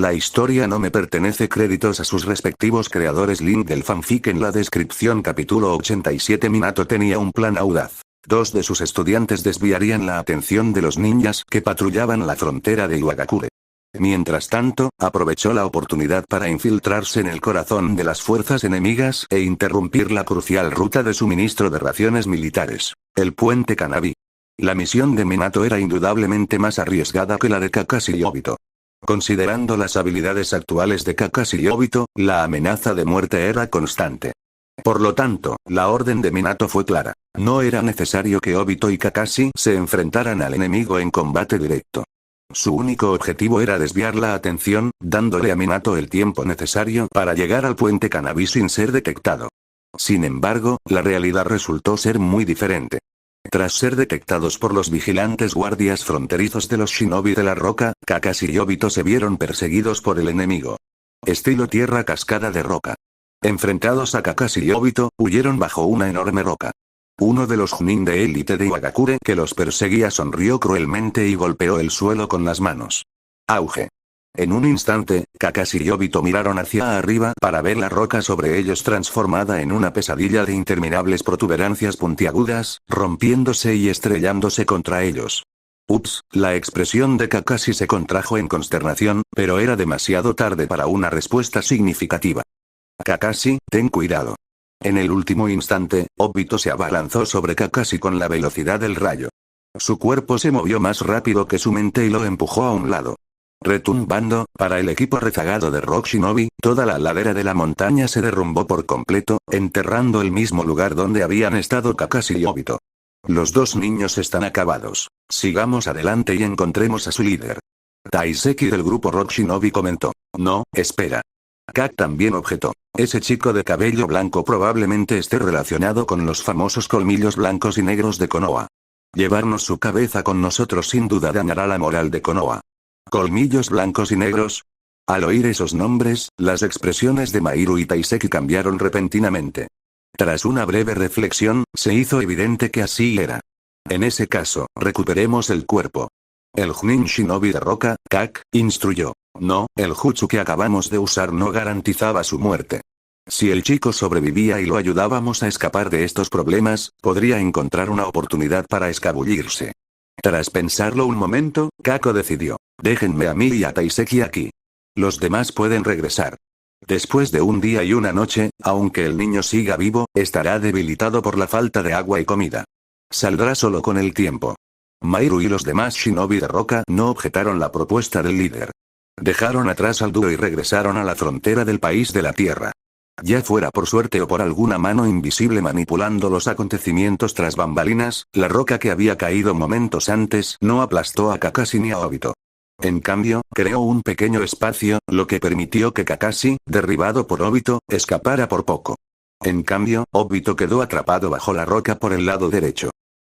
La historia no me pertenece. Créditos a sus respectivos creadores. Link del fanfic en la descripción. Capítulo 87. Minato tenía un plan audaz. Dos de sus estudiantes desviarían la atención de los ninjas que patrullaban la frontera de Iwagakure. Mientras tanto, aprovechó la oportunidad para infiltrarse en el corazón de las fuerzas enemigas e interrumpir la crucial ruta de suministro de raciones militares, el puente Kanabi. La misión de Minato era indudablemente más arriesgada que la de Kakashi y Obito. Considerando las habilidades actuales de Kakashi y Obito, la amenaza de muerte era constante. Por lo tanto, la orden de Minato fue clara. No era necesario que Obito y Kakashi se enfrentaran al enemigo en combate directo. Su único objetivo era desviar la atención, dándole a Minato el tiempo necesario para llegar al puente Kanabi sin ser detectado. Sin embargo, la realidad resultó ser muy diferente. Tras ser detectados por los vigilantes guardias fronterizos de los shinobi de la roca, Kakashi y Obito se vieron perseguidos por el enemigo. Estilo tierra cascada de roca. Enfrentados a Kakashi y Obito, huyeron bajo una enorme roca. Uno de los Chunin de élite de Iwagakure que los perseguía sonrió cruelmente y golpeó el suelo con las manos. Auge. En un instante, Kakashi y Obito miraron hacia arriba para ver la roca sobre ellos transformada en una pesadilla de interminables protuberancias puntiagudas, rompiéndose y estrellándose contra ellos. Ups, la expresión de Kakashi se contrajo en consternación, pero era demasiado tarde para una respuesta significativa. Kakashi, ten cuidado. En el último instante, Obito se abalanzó sobre Kakashi con la velocidad del rayo. Su cuerpo se movió más rápido que su mente y lo empujó a un lado. Retumbando, para el equipo rezagado de Rock Shinobi, toda la ladera de la montaña se derrumbó por completo, enterrando el mismo lugar donde habían estado Kakashi y Obito. Los dos niños están acabados. Sigamos adelante y encontremos a su líder. Taiseki del grupo Rock Shinobi comentó. No, espera. Kak también objetó. Ese chico de cabello blanco probablemente esté relacionado con los famosos colmillos blancos y negros de Konoha. Llevarnos su cabeza con nosotros sin duda dañará la moral de Konoha. ¿Colmillos blancos y negros? Al oír esos nombres, las expresiones de Mairu y Taiseki cambiaron repentinamente. Tras una breve reflexión, se hizo evidente que así era. En ese caso, recuperemos el cuerpo. El Chunin Shinobi de roca, Kak, instruyó. No, el jutsu que acabamos de usar no garantizaba su muerte. Si el chico sobrevivía y lo ayudábamos a escapar de estos problemas, podría encontrar una oportunidad para escabullirse. Tras pensarlo un momento, Kako decidió. Déjenme a mí y a Taiseki aquí. Los demás pueden regresar. Después de un día y una noche, aunque el niño siga vivo, estará debilitado por la falta de agua y comida. Saldrá solo con el tiempo. Mairu y los demás shinobi de roca no objetaron la propuesta del líder. Dejaron atrás al dúo y regresaron a la frontera del país de la tierra. Ya fuera por suerte o por alguna mano invisible manipulando los acontecimientos tras bambalinas, la roca que había caído momentos antes no aplastó a Kakashi ni a Obito. En cambio, creó un pequeño espacio, lo que permitió que Kakashi, derribado por Obito, escapara por poco. En cambio, Obito quedó atrapado bajo la roca por el lado derecho.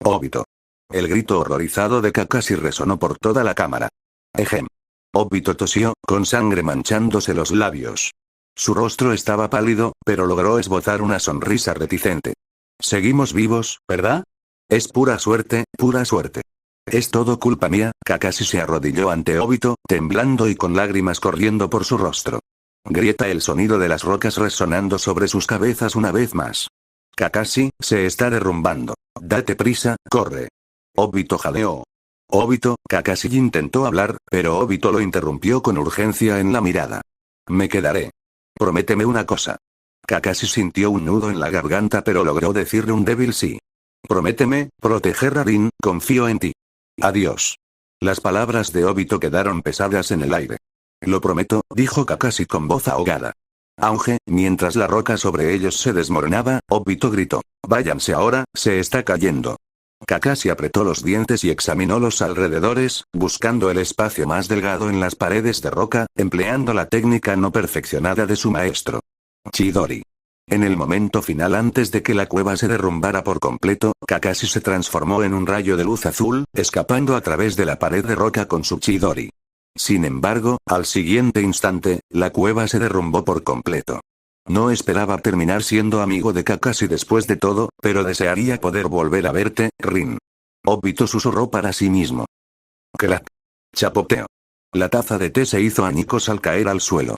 Obito. El grito horrorizado de Kakashi resonó por toda la cámara. Ejem. Obito tosió, con sangre manchándose los labios. Su rostro estaba pálido, pero logró esbozar una sonrisa reticente. Seguimos vivos, ¿verdad? Es pura suerte, pura suerte. Es todo culpa mía. Kakashi se arrodilló ante Obito, temblando y con lágrimas corriendo por su rostro. Grieta el sonido de las rocas resonando sobre sus cabezas una vez más. Kakashi, se está derrumbando. Date prisa, corre. Obito jadeó. Obito, Kakashi intentó hablar, pero Obito lo interrumpió con urgencia en la mirada. Me quedaré. Prométeme una cosa. Kakashi sintió un nudo en la garganta pero logró decirle un débil sí. Prométeme, proteger a Rin, confío en ti. Adiós. Las palabras de Obito quedaron pesadas en el aire. Lo prometo, dijo Kakashi con voz ahogada. Aunque, mientras la roca sobre ellos se desmoronaba, Obito gritó. Váyanse ahora, se está cayendo. Kakashi apretó los dientes y examinó los alrededores, buscando el espacio más delgado en las paredes de roca, empleando la técnica no perfeccionada de su maestro. Chidori. En el momento final antes de que la cueva se derrumbara por completo, Kakashi se transformó en un rayo de luz azul, escapando a través de la pared de roca con su Chidori. Sin embargo, al siguiente instante, la cueva se derrumbó por completo. No esperaba terminar siendo amigo de Kakashi después de todo, pero desearía poder volver a verte, Rin. Obito susurró para sí mismo. Crack. Chapoteo. La taza de té se hizo añicos al caer al suelo.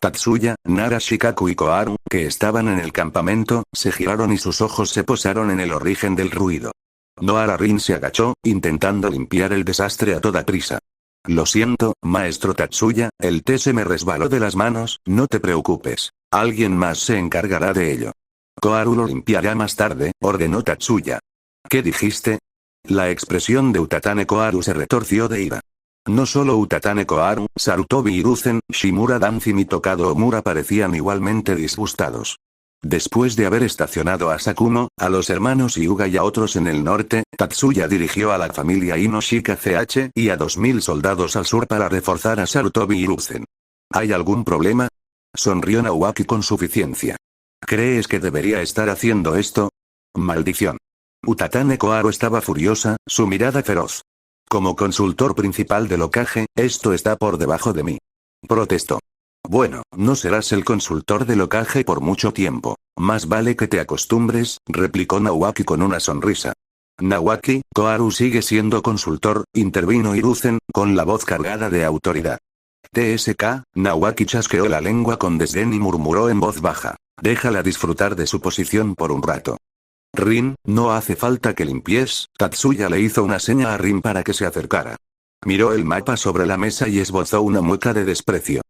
Tatsuya, Nara, Shikaku y Koharu, que estaban en el campamento, se giraron y sus ojos se posaron en el origen del ruido. Noara Rin se agachó, intentando limpiar el desastre a toda prisa. Lo siento, maestro Tatsuya, el té se me resbaló de las manos, no te preocupes. Alguien más se encargará de ello. Koharu lo limpiará más tarde, ordenó Tatsuya. ¿Qué dijiste? La expresión de Utatane Koharu se retorció de ira. No solo Utatane Koharu, Sarutobi Hiruzen, Shimura Danzin y Tokado Omura parecían igualmente disgustados. Después de haber estacionado a Sakumo, a los hermanos Hyuga y a otros en el norte, Tatsuya dirigió a la familia Inoshika CH y a 2000 soldados al sur para reforzar a Sarutobi Hiruzen. ¿Hay algún problema? Sonrió Naoaki con suficiencia. ¿Crees que debería estar haciendo esto? Maldición. Utatane Koharu estaba furiosa, su mirada feroz. Como consultor principal del Hokage, esto está por debajo de mí. Protestó. Bueno, no serás el consultor del Hokage por mucho tiempo. Más vale que te acostumbres, replicó Naoaki con una sonrisa. Naoaki, Koharu sigue siendo consultor, intervino Hiruzen, con la voz cargada de autoridad. TSK, Naoaki chasqueó la lengua con desdén y murmuró en voz baja. Déjala disfrutar de su posición por un rato. Rin, no hace falta que limpies, Tatsuya le hizo una seña a Rin para que se acercara. Miró el mapa sobre la mesa y esbozó una mueca de desprecio.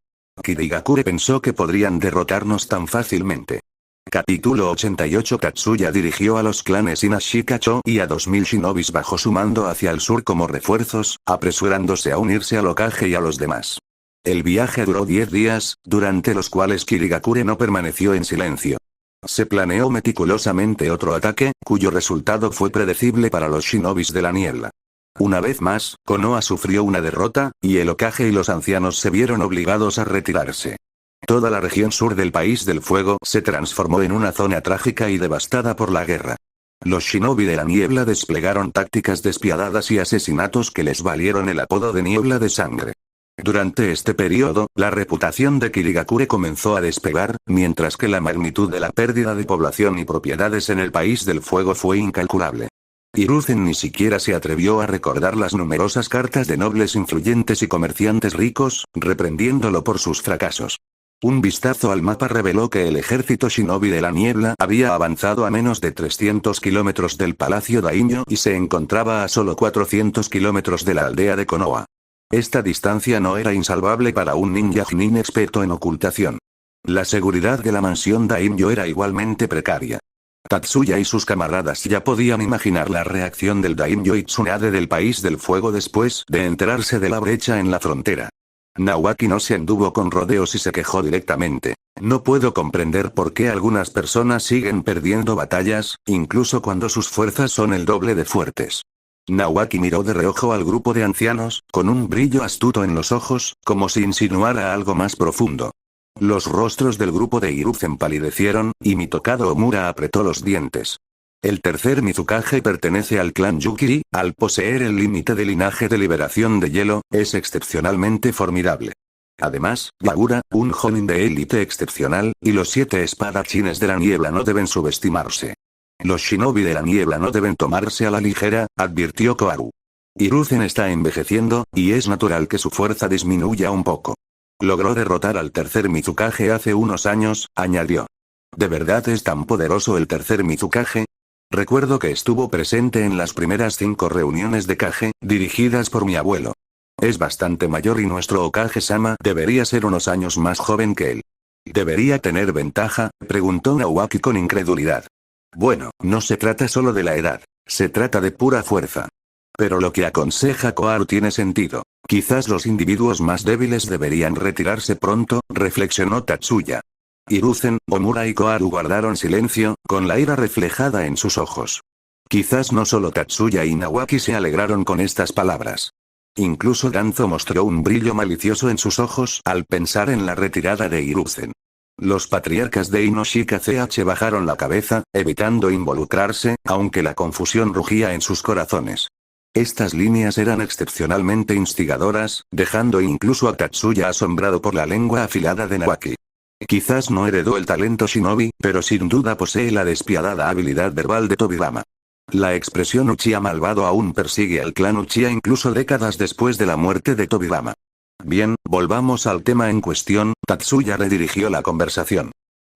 Kirigakure pensó que podrían derrotarnos tan fácilmente. Capítulo 88. Tatsuya dirigió a los clanes Inashikacho y a 2000 shinobis bajo su mando hacia el sur como refuerzos, apresurándose a unirse al Hokage y a los demás. El viaje duró 10 días, durante los cuales Kirigakure no permaneció en silencio. Se planeó meticulosamente otro ataque, cuyo resultado fue predecible para los shinobis de la niebla. Una vez más, Konoha sufrió una derrota, y el Hokage y los ancianos se vieron obligados a retirarse. Toda la región sur del País del Fuego se transformó en una zona trágica y devastada por la guerra. Los shinobi de la niebla desplegaron tácticas despiadadas y asesinatos que les valieron el apodo de Niebla de Sangre. Durante este periodo, la reputación de Kirigakure comenzó a despegar, mientras que la magnitud de la pérdida de población y propiedades en el País del Fuego fue incalculable. Hiruzen ni siquiera se atrevió a recordar las numerosas cartas de nobles influyentes y comerciantes ricos, reprendiéndolo por sus fracasos. Un vistazo al mapa reveló que el ejército shinobi de la niebla había avanzado a menos de 300 kilómetros del palacio Daimyo y se encontraba a solo 400 kilómetros de la aldea de Konoha. Esta distancia no era insalvable para un ninja Chunin experto en ocultación. La seguridad de la mansión Daimyo era igualmente precaria. Tatsuya y sus camaradas ya podían imaginar la reacción del Daimyo y Tsunade del País del Fuego después de enterarse de la brecha en la frontera. Naoaki no se anduvo con rodeos y se quejó directamente. No puedo comprender por qué algunas personas siguen perdiendo batallas, incluso cuando sus fuerzas son el doble de fuertes. Naoaki miró de reojo al grupo de ancianos, con un brillo astuto en los ojos, como si insinuara algo más profundo. Los rostros del grupo de Hiruzen palidecieron, y Mitokado Omura apretó los dientes. El tercer Mizukage pertenece al clan Yukiri, al poseer el límite de linaje de liberación de hielo, es excepcionalmente formidable. Además, Yagura, un jonin de élite excepcional, y los 7 espadachines de la niebla no deben subestimarse. Los shinobi de la niebla no deben tomarse a la ligera, advirtió Koharu. Hiruzen está envejeciendo, y es natural que su fuerza disminuya un poco. Logró derrotar al tercer Mizukage hace unos años, añadió. ¿De verdad es tan poderoso el tercer Mizukage? Recuerdo que estuvo presente en las primeras 5 reuniones de Kage, dirigidas por mi abuelo. Es bastante mayor y nuestro Hokage-sama debería ser unos años más joven que él. ¿Debería tener ventaja?, preguntó Naoaki con incredulidad. Bueno, no se trata solo de la edad, se trata de pura fuerza. Pero lo que aconseja Koharu tiene sentido. Quizás los individuos más débiles deberían retirarse pronto, reflexionó Tatsuya. Hiruzen, Omura y Koharu guardaron silencio, con la ira reflejada en sus ojos. Quizás no solo Tatsuya y Naoaki se alegraron con estas palabras. Incluso Danzo mostró un brillo malicioso en sus ojos al pensar en la retirada de Hiruzen. Los patriarcas de Inoshika CH bajaron la cabeza, evitando involucrarse, aunque la confusión rugía en sus corazones. Estas líneas eran excepcionalmente instigadoras, dejando incluso a Tatsuya asombrado por la lengua afilada de Naoaki. Quizás no heredó el talento shinobi, pero sin duda posee la despiadada habilidad verbal de Tobirama. La expresión Uchiha malvado aún persigue al clan Uchiha incluso décadas después de la muerte de Tobirama. Bien, volvamos al tema en cuestión, Tatsuya redirigió la conversación.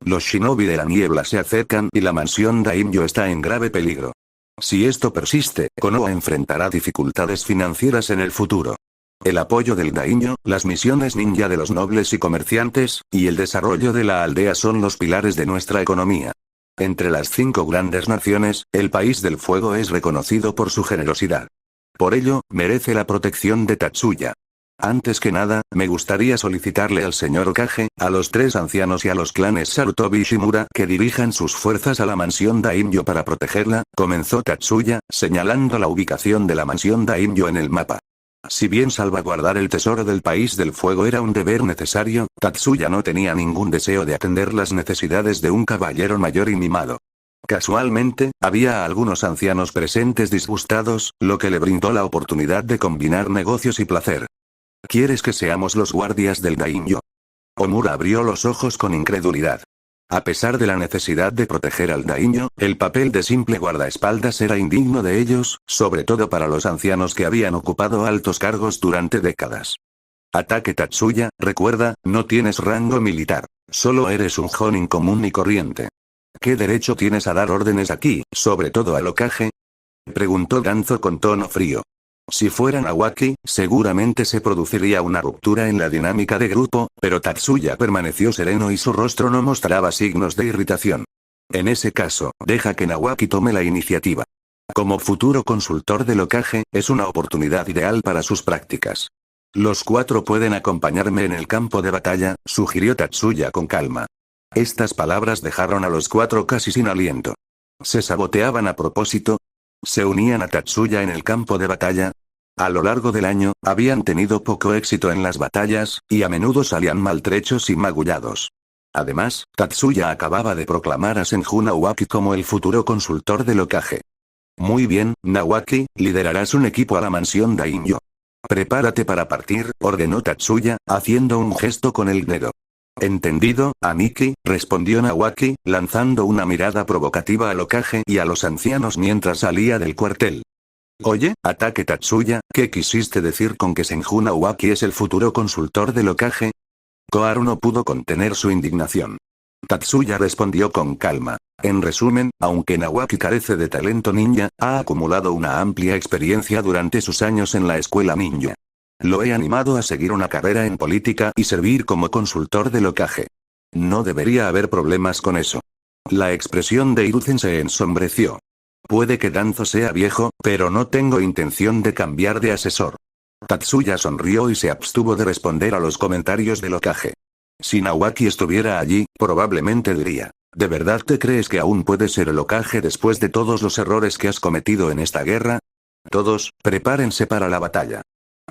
Los shinobi de la niebla se acercan y la mansión Daimyo está en grave peligro. Si esto persiste, Konoha enfrentará dificultades financieras en el futuro. El apoyo del daimyo, las misiones ninja de los nobles y comerciantes, y el desarrollo de la aldea son los pilares de nuestra economía. Entre las 5 grandes naciones, el país del fuego es reconocido por su generosidad. Por ello, merece la protección de Tatsuya. Antes que nada, me gustaría solicitarle al señor Okage, a los 3 ancianos y a los clanes Sarutobi y Shimura que dirijan sus fuerzas a la mansión Daimyo para protegerla, comenzó Tatsuya, señalando la ubicación de la mansión Daimyo en el mapa. Si bien salvaguardar el tesoro del país del fuego era un deber necesario, Tatsuya no tenía ningún deseo de atender las necesidades de un caballero mayor y mimado. Casualmente, había algunos ancianos presentes disgustados, lo que le brindó la oportunidad de combinar negocios y placer. ¿Quieres que seamos los guardias del daimyo? Omura abrió los ojos con incredulidad. A pesar de la necesidad de proteger al daimyo, el papel de simple guardaespaldas era indigno de ellos, sobre todo para los ancianos que habían ocupado altos cargos durante décadas. Ataque Tatsuya, recuerda, no tienes rango militar. Solo eres un jonin común y corriente. ¿Qué derecho tienes a dar órdenes aquí, sobre todo al Okage? Preguntó Danzo con tono frío. Si fuera Nawaki, seguramente se produciría una ruptura en la dinámica de grupo, pero Tatsuya permaneció sereno y su rostro no mostraba signos de irritación. En ese caso, deja que Nawaki tome la iniciativa. Como futuro consultor del Okage, es una oportunidad ideal para sus prácticas. Los 4 pueden acompañarme en el campo de batalla, sugirió Tatsuya con calma. Estas palabras dejaron a los 4 casi sin aliento. ¿Se saboteaban a propósito? ¿Se unían a Tatsuya en el campo de batalla? A lo largo del año, habían tenido poco éxito en las batallas, y a menudo salían maltrechos y magullados. Además, Tatsuya acababa de proclamar a Senju Nawaki como el futuro consultor del Okage. Muy bien, Nawaki, liderarás un equipo a la mansión Daimyo. Prepárate para partir, ordenó Tatsuya, haciendo un gesto con el dedo. Entendido, Aniki, respondió Nawaki, lanzando una mirada provocativa al Okage y a los ancianos mientras salía del cuartel. Oye, ataque Tatsuya, ¿qué quisiste decir con que Senju Nawaki es el futuro consultor del Okage? Koharu no pudo contener su indignación. Tatsuya respondió con calma. En resumen, aunque Nawaki carece de talento ninja, ha acumulado una amplia experiencia durante sus años en la escuela ninja. Lo he animado a seguir una carrera en política y servir como consultor del Okage. No debería haber problemas con eso. La expresión de Hiruzen se ensombreció. Puede que Danzo sea viejo, pero no tengo intención de cambiar de asesor. Tatsuya sonrió y se abstuvo de responder a los comentarios del Okage. Si Nawaki estuviera allí, probablemente diría, ¿de verdad te crees que aún puedes ser el Okage después de todos los errores que has cometido en esta guerra? Todos, prepárense para la batalla.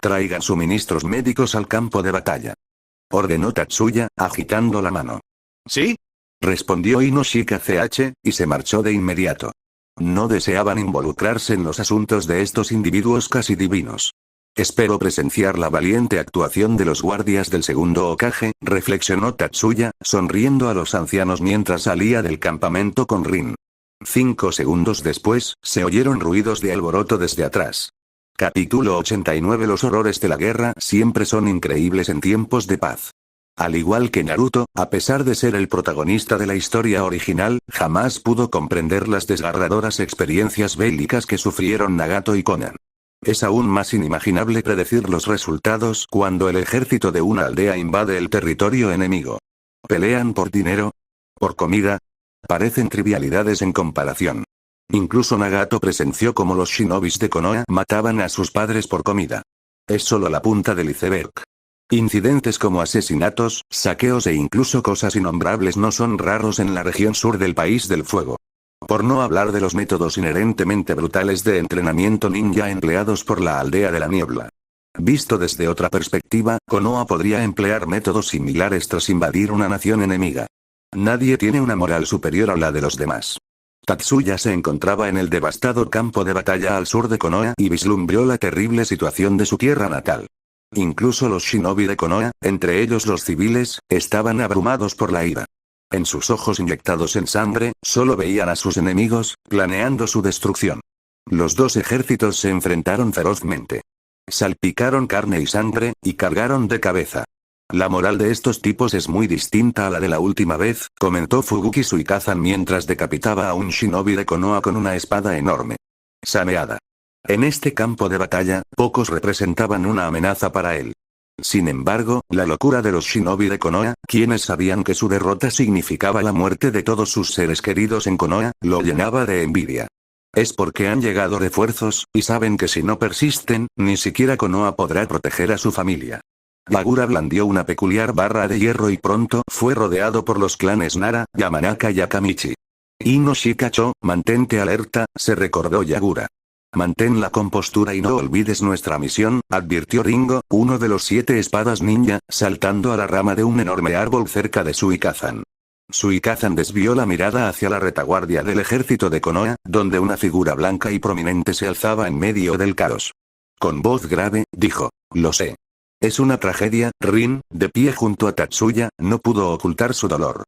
Traigan suministros médicos al campo de batalla. Ordenó Tatsuya, agitando la mano. ¿Sí? Respondió Inoshika CH, y se marchó de inmediato. No deseaban involucrarse en los asuntos de estos individuos casi divinos. Espero presenciar la valiente actuación de los guardias del segundo Okage, reflexionó Tatsuya, sonriendo a los ancianos mientras salía del campamento con Rin. 5 segundos después, se oyeron ruidos de alboroto desde atrás. Capítulo 89. Los horrores de la guerra siempre son increíbles en tiempos de paz. Al igual que Naruto, a pesar de ser el protagonista de la historia original, jamás pudo comprender las desgarradoras experiencias bélicas que sufrieron Nagato y Konan. Es aún más inimaginable predecir los resultados cuando el ejército de una aldea invade el territorio enemigo. ¿Pelean por dinero? ¿Por comida? Parecen trivialidades en comparación. Incluso Nagato presenció cómo los shinobis de Konoha mataban a sus padres por comida. Es solo la punta del iceberg. Incidentes como asesinatos, saqueos e incluso cosas innombrables no son raros en la región sur del país del fuego. Por no hablar de los métodos inherentemente brutales de entrenamiento ninja empleados por la aldea de la niebla. Visto desde otra perspectiva, Konoha podría emplear métodos similares tras invadir una nación enemiga. Nadie tiene una moral superior a la de los demás. Tatsuya se encontraba en el devastado campo de batalla al sur de Konoha y vislumbró la terrible situación de su tierra natal. Incluso los shinobi de Konoha, entre ellos los civiles, estaban abrumados por la ira. En sus ojos inyectados en sangre, solo veían a sus enemigos, planeando su destrucción. Los dos ejércitos se enfrentaron ferozmente. Salpicaron carne y sangre, y cargaron de cabeza. La moral de estos tipos es muy distinta a la de la última vez, comentó Fubuki Suikazan mientras decapitaba a un shinobi de Konoha con una espada enorme. Sameada. En este campo de batalla, pocos representaban una amenaza para él. Sin embargo, la locura de los shinobi de Konoha, quienes sabían que su derrota significaba la muerte de todos sus seres queridos en Konoha, lo llenaba de envidia. Es porque han llegado refuerzos, y saben que si no persisten, ni siquiera Konoha podrá proteger a su familia. Yagura blandió una peculiar barra de hierro y pronto fue rodeado por los clanes Nara, Yamanaka y Akamichi. Ino Shikacho, mantente alerta, se recordó Yagura. Mantén la compostura y no olvides nuestra misión, advirtió Ringo, uno de los 7 espadas ninja, saltando a la rama de un enorme árbol cerca de Suikazan. Suikazan desvió la mirada hacia la retaguardia del ejército de Konoha, donde una figura blanca y prominente se alzaba en medio del caos. Con voz grave, dijo, lo sé. Es una tragedia. Rin, de pie junto a Tatsuya, no pudo ocultar su dolor.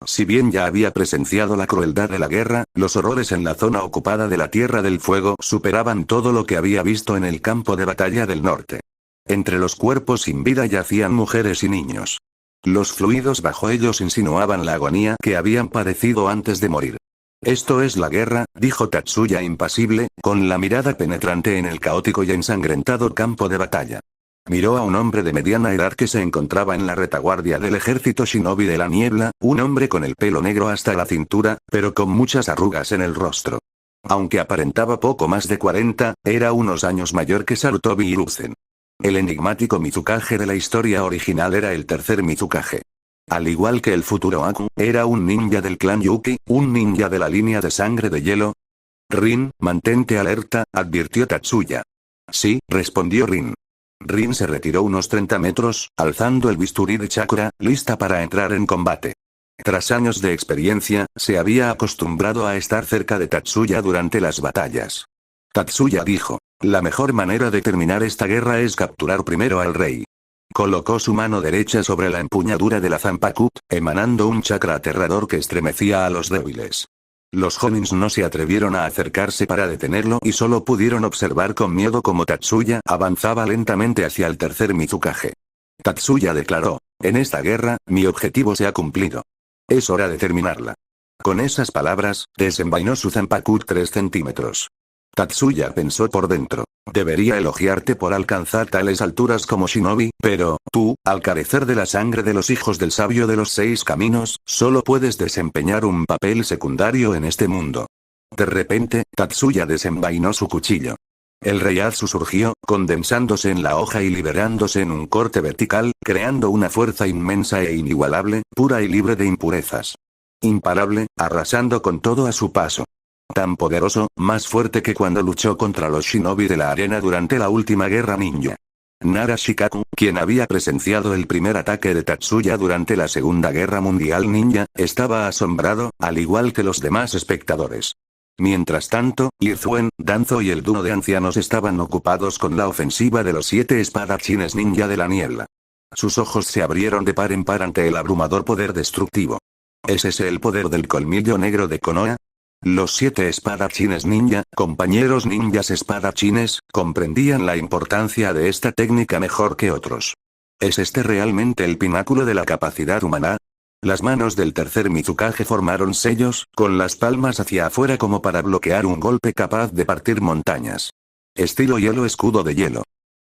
Si bien ya había presenciado la crueldad de la guerra, los horrores en la zona ocupada de la Tierra del Fuego superaban todo lo que había visto en el campo de batalla del norte. Entre los cuerpos sin vida yacían mujeres y niños. Los fluidos bajo ellos insinuaban la agonía que habían padecido antes de morir. Esto es la guerra, dijo Tatsuya impasible, con la mirada penetrante en el caótico y ensangrentado campo de batalla. Miró a un hombre de mediana edad que se encontraba en la retaguardia del ejército shinobi de la niebla, un hombre con el pelo negro hasta la cintura, pero con muchas arrugas en el rostro. Aunque aparentaba poco más de 40, era unos años mayor que Sarutobi Hiruzen. El enigmático Mizukage de la historia original era el tercer Mizukage. Al igual que el futuro Aku, era un ninja del clan Yuki, un ninja de la línea de sangre de hielo. Rin, mantente alerta, advirtió Tatsuya. Sí, respondió Rin. Rin se retiró unos 30 metros, alzando el bisturí de chakra, lista para entrar en combate. Tras años de experiencia, se había acostumbrado a estar cerca de Tatsuya durante las batallas. Tatsuya dijo, la mejor manera de terminar esta guerra es capturar primero al rey. Colocó su mano derecha sobre la empuñadura de la Zanpakuh, emanando un chakra aterrador que estremecía a los débiles. Los Honins no se atrevieron a acercarse para detenerlo y solo pudieron observar con miedo cómo Tatsuya avanzaba lentamente hacia el tercer Mizukage. Tatsuya declaró, en esta guerra, mi objetivo se ha cumplido. Es hora de terminarla. Con esas palabras, desenvainó su Zanpakuh 3 centímetros. Tatsuya pensó por dentro. Debería elogiarte por alcanzar tales alturas como shinobi, pero, tú, al carecer de la sangre de los hijos del sabio de los 6 caminos, solo puedes desempeñar un papel secundario en este mundo. De repente, Tatsuya desenvainó su cuchillo. El Reiatsu surgió, condensándose en la hoja y liberándose en un corte vertical, creando una fuerza inmensa e inigualable, pura y libre de impurezas. Imparable, arrasando con todo a su paso. Tan poderoso, más fuerte que cuando luchó contra los shinobi de la arena durante la última guerra ninja. Nara Shikaku, quien había presenciado el primer ataque de Tatsuya durante la Segunda Guerra Mundial Ninja, estaba asombrado, al igual que los demás espectadores. Mientras tanto, Izuen, Danzo y el dúo de ancianos estaban ocupados con la ofensiva de los 7 espadachines ninja de la niebla. Sus ojos se abrieron de par en par ante el abrumador poder destructivo. ¿Es ese el poder del colmillo negro de Konoha? Los 7 espadachines ninja, compañeros ninjas espadachines, comprendían la importancia de esta técnica mejor que otros. ¿Es este realmente el pináculo de la capacidad humana? Las manos del tercer Mizukage formaron sellos, con las palmas hacia afuera como para bloquear un golpe capaz de partir montañas. Estilo hielo, escudo de hielo.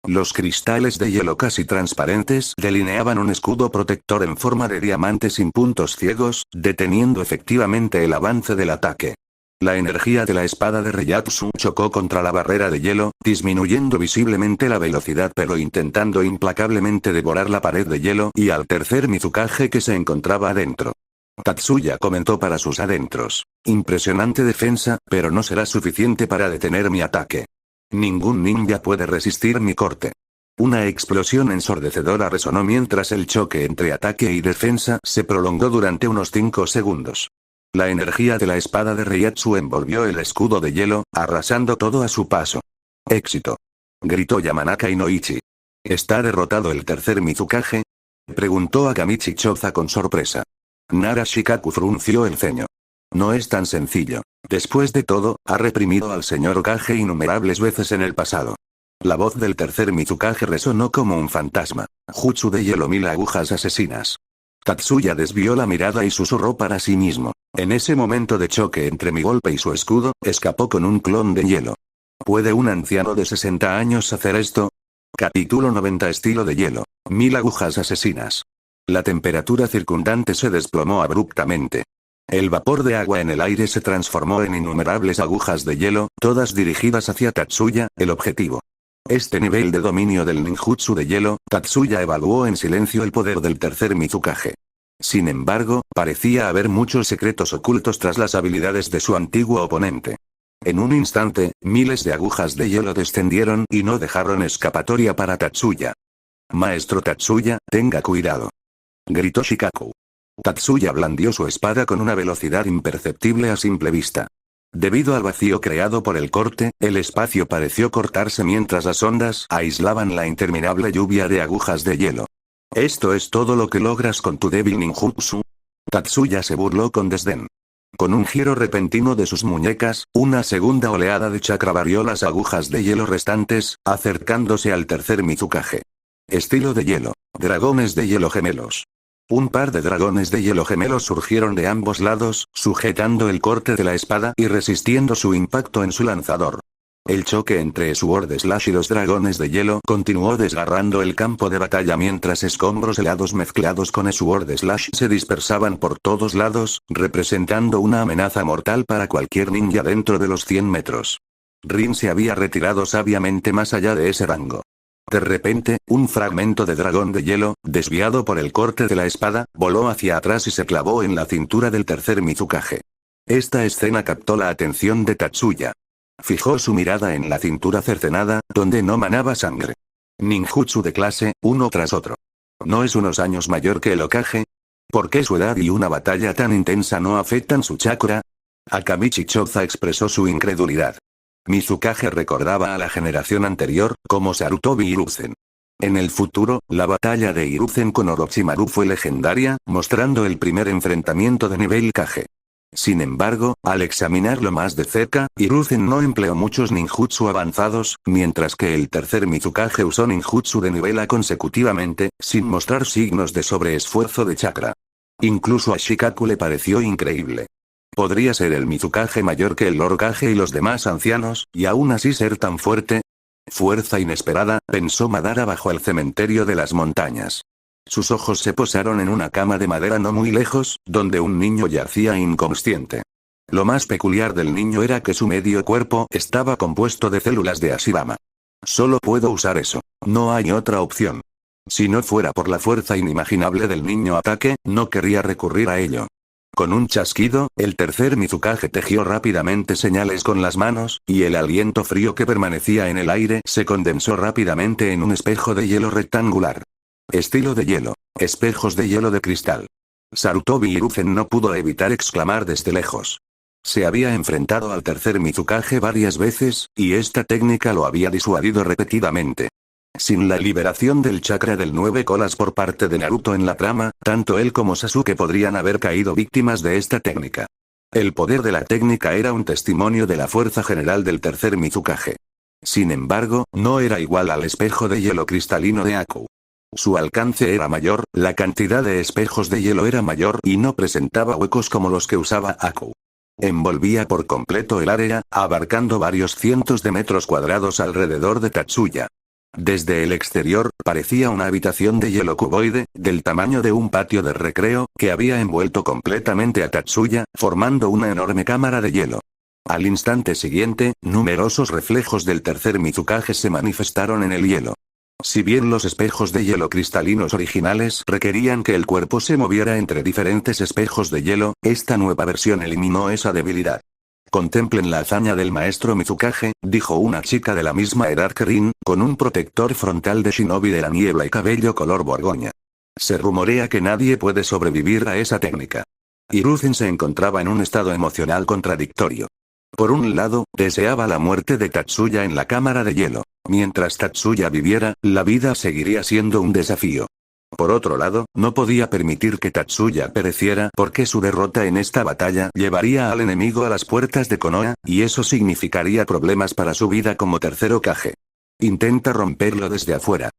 Los cristales de hielo casi transparentes delineaban un escudo protector en forma de diamante sin puntos ciegos, deteniendo efectivamente el avance del ataque. La energía de la espada de Reiatsu chocó contra la barrera de hielo, disminuyendo visiblemente la velocidad pero intentando implacablemente devorar la pared de hielo y al tercer Mizukage que se encontraba adentro. Tatsuya comentó para sus adentros. Impresionante defensa, pero no será suficiente para detener mi ataque. Ningún ninja puede resistir mi corte. Una explosión ensordecedora resonó mientras el choque entre ataque y defensa se prolongó durante unos 5 segundos. La energía de la espada de Reiatsu envolvió el escudo de hielo, arrasando todo a su paso. ¡Éxito!, gritó Yamanaka Inoichi. ¿Está derrotado el tercer Mizukage?, preguntó Akamichi Choza con sorpresa. Nara Shikaku frunció el ceño. No es tan sencillo. Después de todo, ha reprimido al señor Kage innumerables veces en el pasado. La voz del tercer Mizukage resonó como un fantasma. Jutsu de hielo, 1000 agujas asesinas. Tatsuya desvió la mirada y susurró para sí mismo. En ese momento de choque entre mi golpe y su escudo, escapó con un clon de hielo. ¿Puede un anciano de 60 años hacer esto? Capítulo 90. Estilo de hielo. 1000 agujas asesinas. La temperatura circundante se desplomó abruptamente. El vapor de agua en el aire se transformó en innumerables agujas de hielo, todas dirigidas hacia Tatsuya, el objetivo. Este nivel de dominio del ninjutsu de hielo, Tatsuya evaluó en silencio el poder del tercer Mizukage. Sin embargo, parecía haber muchos secretos ocultos tras las habilidades de su antiguo oponente. En un instante, miles de agujas de hielo descendieron y no dejaron escapatoria para Tatsuya. Maestro Tatsuya, tenga cuidado. Gritó Shikaku. Tatsuya blandió su espada con una velocidad imperceptible a simple vista. Debido al vacío creado por el corte, el espacio pareció cortarse mientras las ondas aislaban la interminable lluvia de agujas de hielo. ¿Esto es todo lo que logras con tu débil ninjutsu? Tatsuya se burló con desdén. Con un giro repentino de sus muñecas, una segunda oleada de chakra barrió las agujas de hielo restantes, acercándose al tercer Mizukage. Estilo de hielo. Dragones de hielo gemelos. Un par de dragones de hielo gemelos surgieron de ambos lados, sujetando el corte de la espada y resistiendo su impacto en su lanzador. El choque entre Sword Slash y los dragones de hielo continuó desgarrando el campo de batalla mientras escombros helados mezclados con Sword Slash se dispersaban por todos lados, representando una amenaza mortal para cualquier ninja dentro de los 100 metros. Rin se había retirado sabiamente más allá de ese rango. De repente, un fragmento de dragón de hielo, desviado por el corte de la espada, voló hacia atrás y se clavó en la cintura del tercer Mizukage. Esta escena captó la atención de Tatsuya. Fijó su mirada en la cintura cercenada, donde no manaba sangre. Ninjutsu de clase, uno tras otro. ¿No es unos años mayor que el Hokage? ¿Por qué su edad y una batalla tan intensa no afectan su chakra? Akamichi Choza expresó su incredulidad. Mizukage recordaba a la generación anterior, como Sarutobi Hiruzen. En el futuro, la batalla de Hiruzen con Orochimaru fue legendaria, mostrando el primer enfrentamiento de nivel Kage. Sin embargo, al examinarlo más de cerca, Hiruzen no empleó muchos ninjutsu avanzados, mientras que el tercer Mizukage usó ninjutsu de nivel A consecutivamente, sin mostrar signos de sobreesfuerzo de chakra. Incluso a Shikaku le pareció increíble. ¿Podría ser el Mizukage mayor que el Lord Kage y los demás ancianos, y aún así ser tan fuerte? Fuerza inesperada, pensó Madara bajo el cementerio de las montañas. Sus ojos se posaron en una cama de madera no muy lejos, donde un niño yacía inconsciente. Lo más peculiar del niño era que su medio cuerpo estaba compuesto de células de Ashirama. Solo puedo usar eso. No hay otra opción. Si no fuera por la fuerza inimaginable del niño ataque, no querría recurrir a ello. Con un chasquido, el tercer Mizukage tejió rápidamente señales con las manos, y el aliento frío que permanecía en el aire se condensó rápidamente en un espejo de hielo rectangular. Estilo de hielo. Espejos de hielo de cristal. Sarutobi Hiruzen no pudo evitar exclamar desde lejos. Se había enfrentado al tercer Mizukage varias veces, y esta técnica lo había disuadido repetidamente. Sin la liberación del chakra del 9 colas por parte de Naruto en la trama, tanto él como Sasuke podrían haber caído víctimas de esta técnica. El poder de la técnica era un testimonio de la fuerza general del tercer Mizukage. Sin embargo, no era igual al espejo de hielo cristalino de Aku. Su alcance era mayor, la cantidad de espejos de hielo era mayor y no presentaba huecos como los que usaba Aku. Envolvía por completo el área, abarcando varios cientos de metros cuadrados alrededor de Tatsuya. Desde el exterior, parecía una habitación de hielo cuboide, del tamaño de un patio de recreo, que había envuelto completamente a Tatsuya, formando una enorme cámara de hielo. Al instante siguiente, numerosos reflejos del tercer Mizukage se manifestaron en el hielo. Si bien los espejos de hielo cristalinos originales requerían que el cuerpo se moviera entre diferentes espejos de hielo, esta nueva versión eliminó esa debilidad. Contemplen la hazaña del maestro Mizukage, dijo una chica de la misma edad que Rin, con un protector frontal de shinobi de la niebla y cabello color borgoña. Se rumorea que nadie puede sobrevivir a esa técnica. Hiruzen se encontraba en un estado emocional contradictorio. Por un lado, deseaba la muerte de Tatsuya en la cámara de hielo. Mientras Tatsuya viviera, la vida seguiría siendo un desafío. Por otro lado, no podía permitir que Tatsuya pereciera porque su derrota en esta batalla llevaría al enemigo a las puertas de Konoha, y eso significaría problemas para su vida como tercer Hokage. Intenta romperlo desde afuera.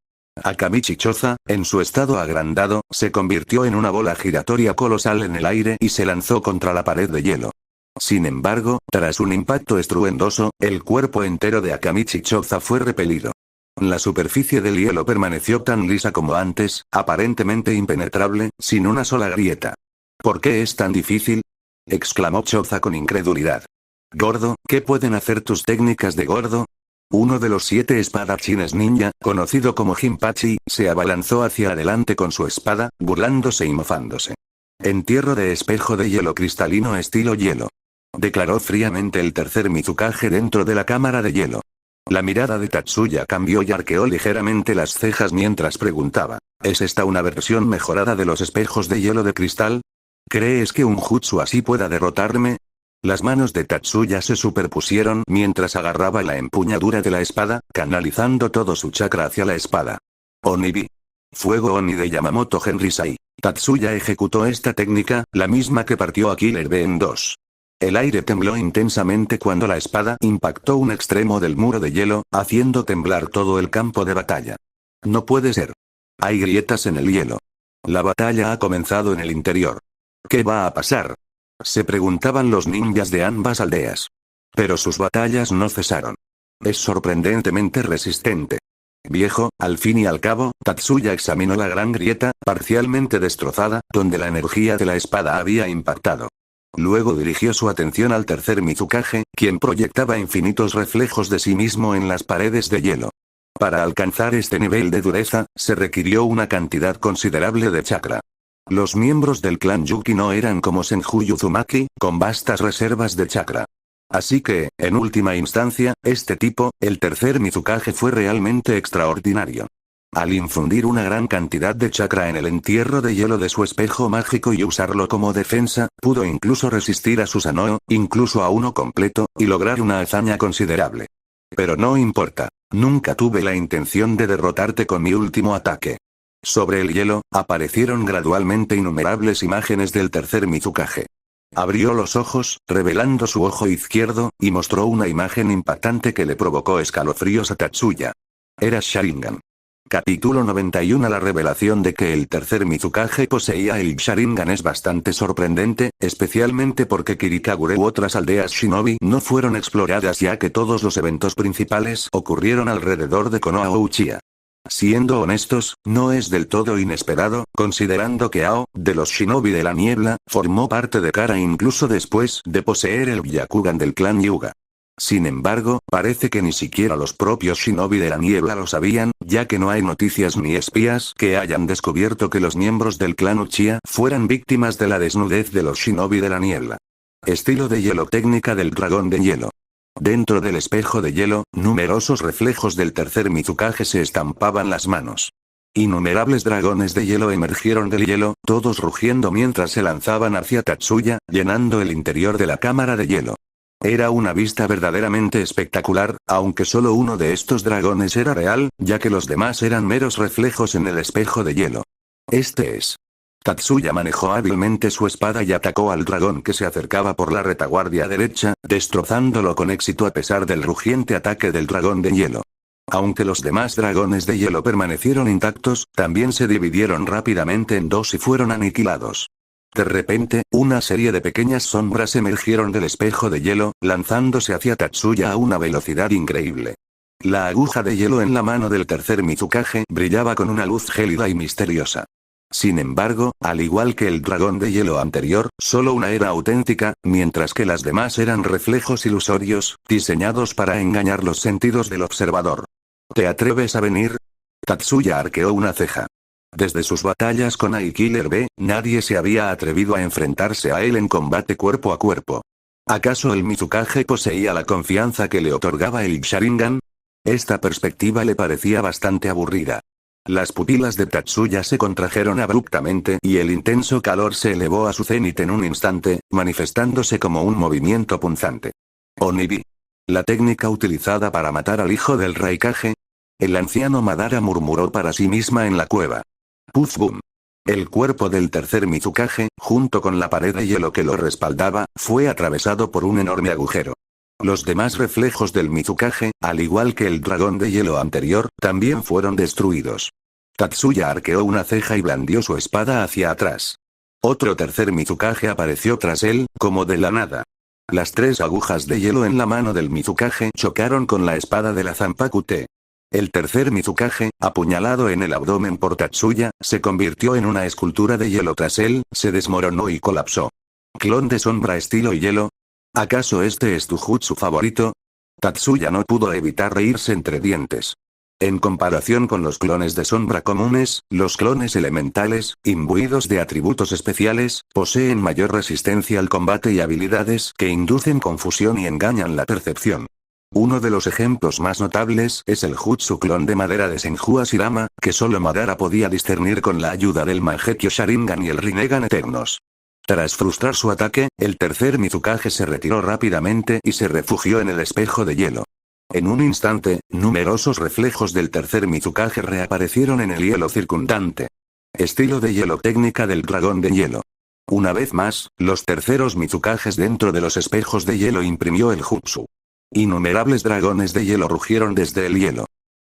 Akamichi Choza, en su estado agrandado, se convirtió en una bola giratoria colosal en el aire y se lanzó contra la pared de hielo. Sin embargo, tras un impacto estruendoso, el cuerpo entero de Akamichi Choza fue repelido. La superficie del hielo permaneció tan lisa como antes, aparentemente impenetrable, sin una sola grieta. ¿Por qué es tan difícil?, exclamó Choza con incredulidad. Gordo, ¿qué pueden hacer tus técnicas de gordo? Uno de los 7 espadachines ninja, conocido como Jinpachi, se abalanzó hacia adelante con su espada, burlándose y mofándose. Entierro de espejo de hielo cristalino estilo hielo, declaró fríamente el tercer Mizukage dentro de la cámara de hielo. La mirada de Tatsuya cambió y arqueó ligeramente las cejas mientras preguntaba: ¿es esta una versión mejorada de los espejos de hielo de cristal? ¿Crees que un jutsu así pueda derrotarme? Las manos de Tatsuya se superpusieron mientras agarraba la empuñadura de la espada, canalizando todo su chakra hacia la espada. Onibi. Fuego Oni de Yamamoto Genrisai. Tatsuya ejecutó esta técnica, la misma que partió a Killer Bee en dos. El aire tembló intensamente cuando la espada impactó un extremo del muro de hielo, haciendo temblar todo el campo de batalla. No puede ser. Hay grietas en el hielo. La batalla ha comenzado en el interior. ¿Qué va a pasar?, se preguntaban los ninjas de ambas aldeas. Pero sus batallas no cesaron. Es sorprendentemente resistente. Viejo, al fin y al cabo, Tatsuya examinó la gran grieta, parcialmente destrozada, donde la energía de la espada había impactado. Luego dirigió su atención al tercer Mizukage, quien proyectaba infinitos reflejos de sí mismo en las paredes de hielo. Para alcanzar este nivel de dureza, se requirió una cantidad considerable de chakra. Los miembros del clan Yuki no eran como Senju Uzumaki, con vastas reservas de chakra. Así que, en última instancia, este tipo, el tercer Mizukage, fue realmente extraordinario. Al infundir una gran cantidad de chakra en el entierro de hielo de su espejo mágico y usarlo como defensa, pudo incluso resistir a Susanoo, incluso a uno completo, y lograr una hazaña considerable. Pero no importa. Nunca tuve la intención de derrotarte con mi último ataque. Sobre el hielo, aparecieron gradualmente innumerables imágenes del tercer Mizukage. Abrió los ojos, revelando su ojo izquierdo, y mostró una imagen impactante que le provocó escalofríos a Tatsuya. Era Sharingan. Capítulo 91. La revelación de que el tercer Mizukage poseía el Sharingan es bastante sorprendente, especialmente porque Kirikagure u otras aldeas shinobi no fueron exploradas, ya que todos los eventos principales ocurrieron alrededor de Konoha Uchiha. Siendo honestos, no es del todo inesperado, considerando que Ao, de los shinobi de la niebla, formó parte de Kara incluso después de poseer el Byakugan del clan Hyuga. Sin embargo, parece que ni siquiera los propios shinobi de la niebla lo sabían, ya que no hay noticias ni espías que hayan descubierto que los miembros del clan Uchiha fueran víctimas de la desnudez de los shinobi de la niebla. Estilo de hielo. Técnica del dragón de hielo. Dentro del espejo de hielo, numerosos reflejos del tercer Mizukage se estampaban las manos. Innumerables dragones de hielo emergieron del hielo, todos rugiendo mientras se lanzaban hacia Tatsuya, llenando el interior de la cámara de hielo. Era una vista verdaderamente espectacular, aunque solo uno de estos dragones era real, ya que los demás eran meros reflejos en el espejo de hielo. Este es. Tatsuya manejó hábilmente su espada y atacó al dragón que se acercaba por la retaguardia derecha, destrozándolo con éxito a pesar del rugiente ataque del dragón de hielo. Aunque los demás dragones de hielo permanecieron intactos, también se dividieron rápidamente en dos y fueron aniquilados. De repente, una serie de pequeñas sombras emergieron del espejo de hielo, lanzándose hacia Tatsuya a una velocidad increíble. La aguja de hielo en la mano del tercer Mizukage brillaba con una luz gélida y misteriosa. Sin embargo, al igual que el dragón de hielo anterior, solo una era auténtica, mientras que las demás eran reflejos ilusorios, diseñados para engañar los sentidos del observador. ¿Te atreves a venir? Tatsuya arqueó una ceja. Desde sus batallas con Ai Killer Bee, nadie se había atrevido a enfrentarse a él en combate cuerpo a cuerpo. ¿Acaso el Mizukage poseía la confianza que le otorgaba el Sharingan? Esta perspectiva le parecía bastante aburrida. Las pupilas de Tatsuya se contrajeron abruptamente y el intenso calor se elevó a su cenit en un instante, manifestándose como un movimiento punzante. Onibi. La técnica utilizada para matar al hijo del Raikage. El anciano Madara murmuró para sí misma en la cueva. Puff boom. El cuerpo del tercer Mizukage, junto con la pared de hielo que lo respaldaba, fue atravesado por un enorme agujero. Los demás reflejos del Mizukage, al igual que el dragón de hielo anterior, también fueron destruidos. Tatsuya arqueó una ceja y blandió su espada hacia atrás. Otro tercer Mizukage apareció tras él, como de la nada. Las 3 agujas de hielo en la mano del Mizukage chocaron con la espada de la Zanpakuto. El tercer Mizukage, apuñalado en el abdomen por Tatsuya, se convirtió en una escultura de hielo tras él, se desmoronó y colapsó. ¿Clon de sombra estilo hielo? ¿Acaso este es tu jutsu favorito? Tatsuya no pudo evitar reírse entre dientes. En comparación con los clones de sombra comunes, los clones elementales, imbuidos de atributos especiales, poseen mayor resistencia al combate y habilidades que inducen confusión y engañan la percepción. Uno de los ejemplos más notables es el jutsu clon de madera de Senju Ashirama, que solo Madara podía discernir con la ayuda del Mangekyo Sharingan y el Rinnegan Eternos. Tras frustrar su ataque, el tercer Mizukage se retiró rápidamente y se refugió en el espejo de hielo. En un instante, numerosos reflejos del tercer Mizukage reaparecieron en el hielo circundante. Estilo de hielo, técnica del dragón de hielo. Una vez más, los terceros Mizukages dentro de los espejos de hielo imprimió el jutsu. Innumerables dragones de hielo rugieron desde el hielo.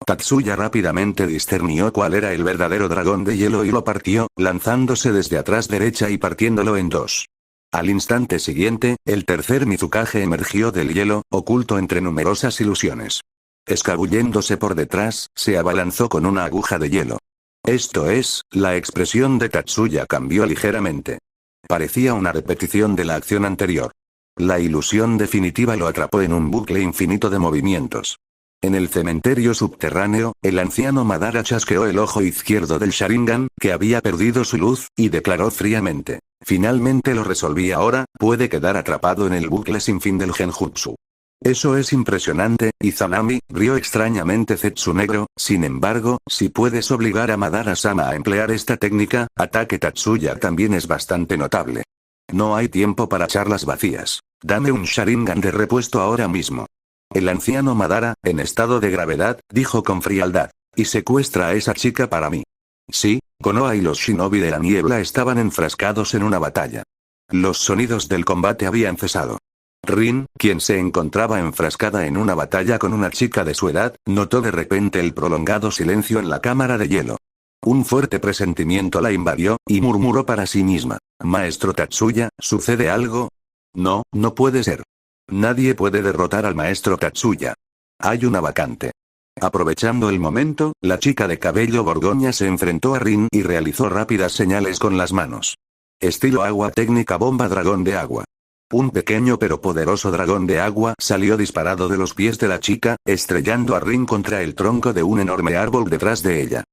Tatsuya rápidamente discernió cuál era el verdadero dragón de hielo y lo partió, lanzándose desde atrás derecha y partiéndolo en 2. Al instante siguiente, el tercer Mizukage emergió del hielo, oculto entre numerosas ilusiones. Escabulléndose por detrás, se abalanzó con una aguja de hielo. Esto es, la expresión de Tatsuya cambió ligeramente. Parecía una repetición de la acción anterior. La ilusión definitiva lo atrapó en un bucle infinito de movimientos. En el cementerio subterráneo, el anciano Madara chasqueó el ojo izquierdo del Sharingan, que había perdido su luz, y declaró fríamente: finalmente lo resolví ahora, puede quedar atrapado en el bucle sin fin del genjutsu. Eso es impresionante, Izanami, rió extrañamente Zetsu Negro. Sin embargo, si puedes obligar a Madara-sama a emplear esta técnica, ataque Tatsuya también es bastante notable. No hay tiempo para charlas vacías. Dame un Sharingan de repuesto ahora mismo. El anciano Madara, en estado de gravedad, dijo con frialdad. Y secuestra a esa chica para mí. Sí, Konoha y los shinobi de la niebla estaban enfrascados en una batalla. Los sonidos del combate habían cesado. Rin, quien se encontraba enfrascada en una batalla con una chica de su edad, notó de repente el prolongado silencio en la cámara de hielo. Un fuerte presentimiento la invadió, y murmuró para sí misma: Maestro Tatsuya, ¿sucede algo? No, no puede ser. Nadie puede derrotar al maestro Tatsuya. Hay una vacante. Aprovechando el momento, la chica de cabello borgoña se enfrentó a Rin y realizó rápidas señales con las manos. Estilo agua, técnica bomba dragón de agua. Un pequeño pero poderoso dragón de agua salió disparado de los pies de la chica, estrellando a Rin contra el tronco de un enorme árbol detrás de ella.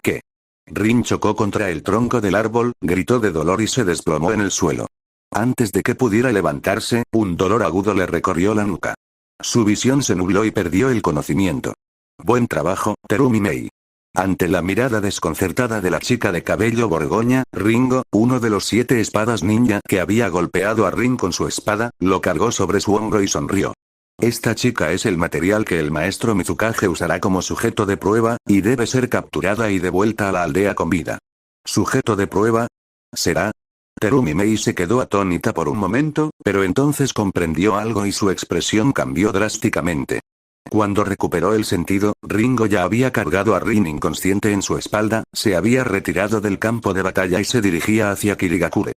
¿Qué? Rin chocó contra el tronco del árbol, gritó de dolor y se desplomó en el suelo. Antes de que pudiera levantarse, un dolor agudo le recorrió la nuca. Su visión se nubló y perdió el conocimiento. Buen trabajo, Terumi Mei. Ante la mirada desconcertada de la chica de cabello borgoña, Ringo, uno de los 7 espadas ninja que había golpeado a Rin con su espada, lo cargó sobre su hombro y sonrió. Esta chica es el material que el maestro Mizukage usará como sujeto de prueba, y debe ser capturada y devuelta a la aldea con vida. ¿Sujeto de prueba? ¿Será? Terumi Mei se quedó atónita por un momento, pero entonces comprendió algo y su expresión cambió drásticamente. Cuando recuperó el sentido, Ringo ya había cargado a Rin inconsciente en su espalda, se había retirado del campo de batalla y se dirigía hacia Kirigakure.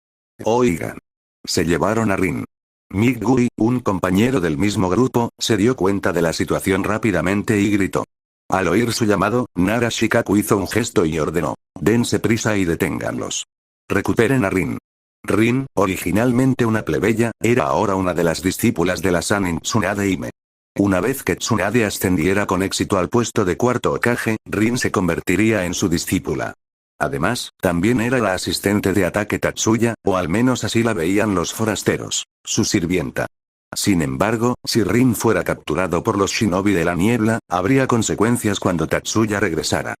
Oigan. Se llevaron a Rin. Migui, un compañero del mismo grupo, se dio cuenta de la situación rápidamente y gritó. Al oír su llamado, Nara Shikaku hizo un gesto y ordenó: dense prisa y deténganlos. Recuperen a Rin. Rin, originalmente una plebeya, era ahora una de las discípulas de la Sanin Tsunade Hime. Una vez que Tsunade ascendiera con éxito al puesto de cuarto Hokage, Rin se convertiría en su discípula. Además, también era la asistente de ataque Tatsuya, o al menos así la veían los forasteros, su sirvienta. Sin embargo, si Rin fuera capturado por los shinobi de la niebla, habría consecuencias cuando Tatsuya regresara.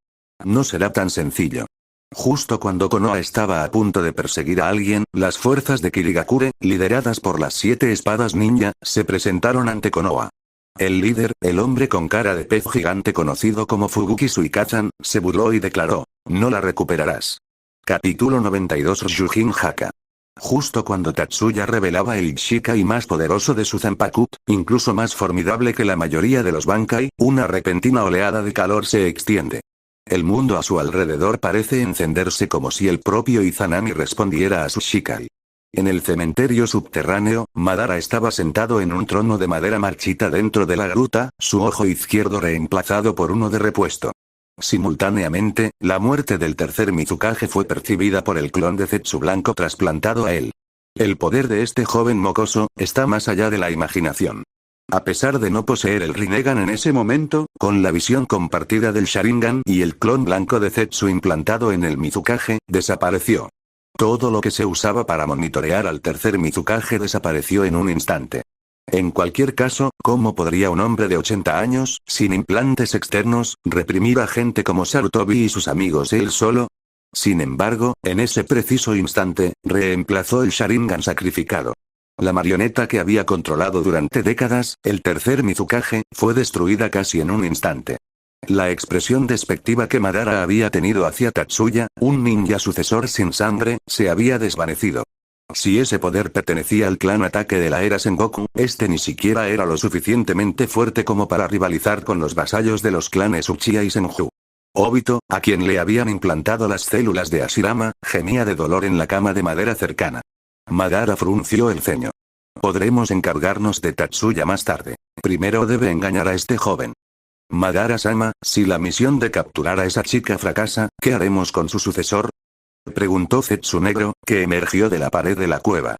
No será tan sencillo. Justo cuando Konoha estaba a punto de perseguir a alguien, las fuerzas de Kirigakure, lideradas por las 7 espadas ninja, se presentaron ante Konoha. El líder, el hombre con cara de pez gigante conocido como Fubuki Suikatsan, se burló y declaró: no la recuperarás. Capítulo 92. Ryujin Haka. Justo cuando Tatsuya revelaba el Ichikai más poderoso de su Zanpakuto, incluso más formidable que la mayoría de los Bankai, una repentina oleada de calor se extiende. El mundo a su alrededor parece encenderse como si el propio Izanami respondiera a su Shikai. En el cementerio subterráneo, Madara estaba sentado en un trono de madera marchita dentro de la gruta, su ojo izquierdo reemplazado por uno de repuesto. Simultáneamente, la muerte del tercer Mizukage fue percibida por el clon de Zetsu blanco trasplantado a él. El poder de este joven mocoso está más allá de la imaginación. A pesar de no poseer el Rinnegan en ese momento, con la visión compartida del Sharingan y el clon blanco de Zetsu implantado en el Mizukage, desapareció. Todo lo que se usaba para monitorear al tercer Mizukage desapareció en un instante. En cualquier caso, ¿cómo podría un hombre de 80 años, sin implantes externos, reprimir a gente como Sarutobi y sus amigos él solo? Sin embargo, en ese preciso instante, reemplazó el Sharingan sacrificado. La marioneta que había controlado durante décadas, el tercer Mizukage, fue destruida casi en un instante. La expresión despectiva que Madara había tenido hacia Tatsuya, un ninja sucesor sin sangre, se había desvanecido. Si ese poder pertenecía al clan ataque de la era Sengoku, este ni siquiera era lo suficientemente fuerte como para rivalizar con los vasallos de los clanes Uchiha y Senju. Obito, a quien le habían implantado las células de Hashirama, gemía de dolor en la cama de madera cercana. Madara frunció el ceño. Podremos encargarnos de Tatsuya más tarde. Primero debe engañar a este joven. Madara-sama, si la misión de capturar a esa chica fracasa, ¿qué haremos con su sucesor? Preguntó Zetsu Negro, que emergió de la pared de la cueva.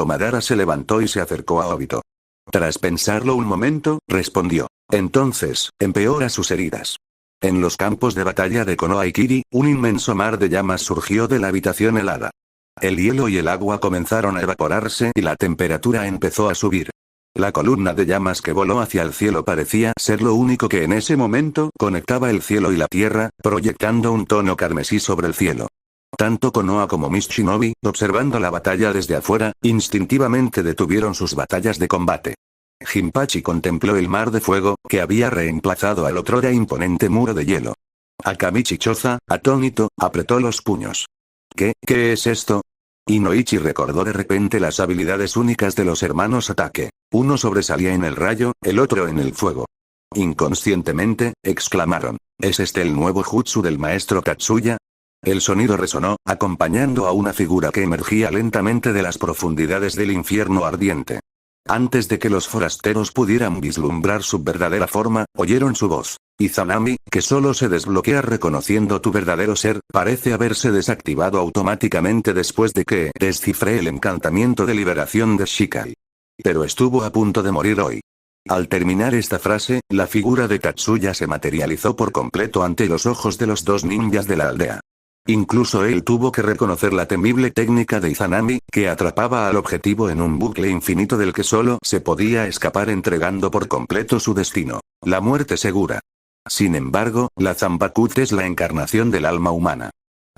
Madara se levantó y se acercó a Obito. Tras pensarlo un momento, respondió. Entonces, empeora sus heridas. En los campos de batalla de Konoha y Kiri, un inmenso mar de llamas surgió de la habitación helada. El hielo y el agua comenzaron a evaporarse y la temperatura empezó a subir. La columna de llamas que voló hacia el cielo parecía ser lo único que en ese momento conectaba el cielo y la tierra, proyectando un tono carmesí sobre el cielo. Tanto Konoha como Miss Shinobi, observando la batalla desde afuera, instintivamente detuvieron sus batallas de combate. Jinpachi contempló el mar de fuego, que había reemplazado al otrora imponente muro de hielo. Akamichi Choza, atónito, apretó los puños. ¿Qué es esto? Inoichi recordó de repente las habilidades únicas de los hermanos Ataque. Uno sobresalía en el rayo, el otro en el fuego. Inconscientemente, exclamaron. ¿Es este el nuevo jutsu del maestro Tatsuya? El sonido resonó, acompañando a una figura que emergía lentamente de las profundidades del infierno ardiente. Antes de que los forasteros pudieran vislumbrar su verdadera forma, oyeron su voz. Izanami, que solo se desbloquea reconociendo tu verdadero ser, parece haberse desactivado automáticamente después de que descifré el encantamiento de liberación de Shikai. Pero estuvo a punto de morir hoy. Al terminar esta frase, la figura de Tatsuya se materializó por completo ante los ojos de los dos ninjas de la aldea. Incluso él tuvo que reconocer la temible técnica de Izanami, que atrapaba al objetivo en un bucle infinito del que solo se podía escapar entregando por completo su destino. La muerte segura. Sin embargo, la Zanpakuto es la encarnación del alma humana.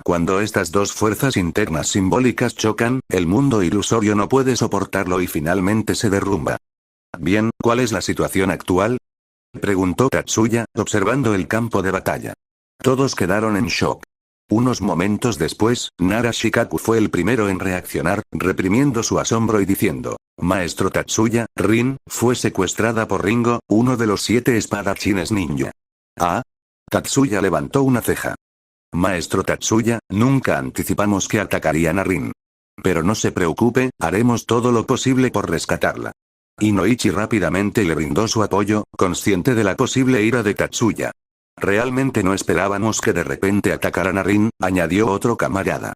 Cuando estas dos fuerzas internas simbólicas chocan, el mundo ilusorio no puede soportarlo y finalmente se derrumba. Bien, ¿cuál es la situación actual? Preguntó Tatsuya, observando el campo de batalla. Todos quedaron en shock. Unos momentos después, Nara Shikaku fue el primero en reaccionar, reprimiendo su asombro y diciendo, Maestro Tatsuya, Rin, fue secuestrada por Ringo, uno de los 7 espadachines ninja. ¿Ah? Tatsuya levantó una ceja. Maestro Tatsuya, nunca anticipamos que atacarían a Rin. Pero no se preocupe, haremos todo lo posible por rescatarla. Inoichi rápidamente le brindó su apoyo, consciente de la posible ira de Tatsuya. Realmente no esperábamos que de repente atacaran a Rin, añadió otro camarada.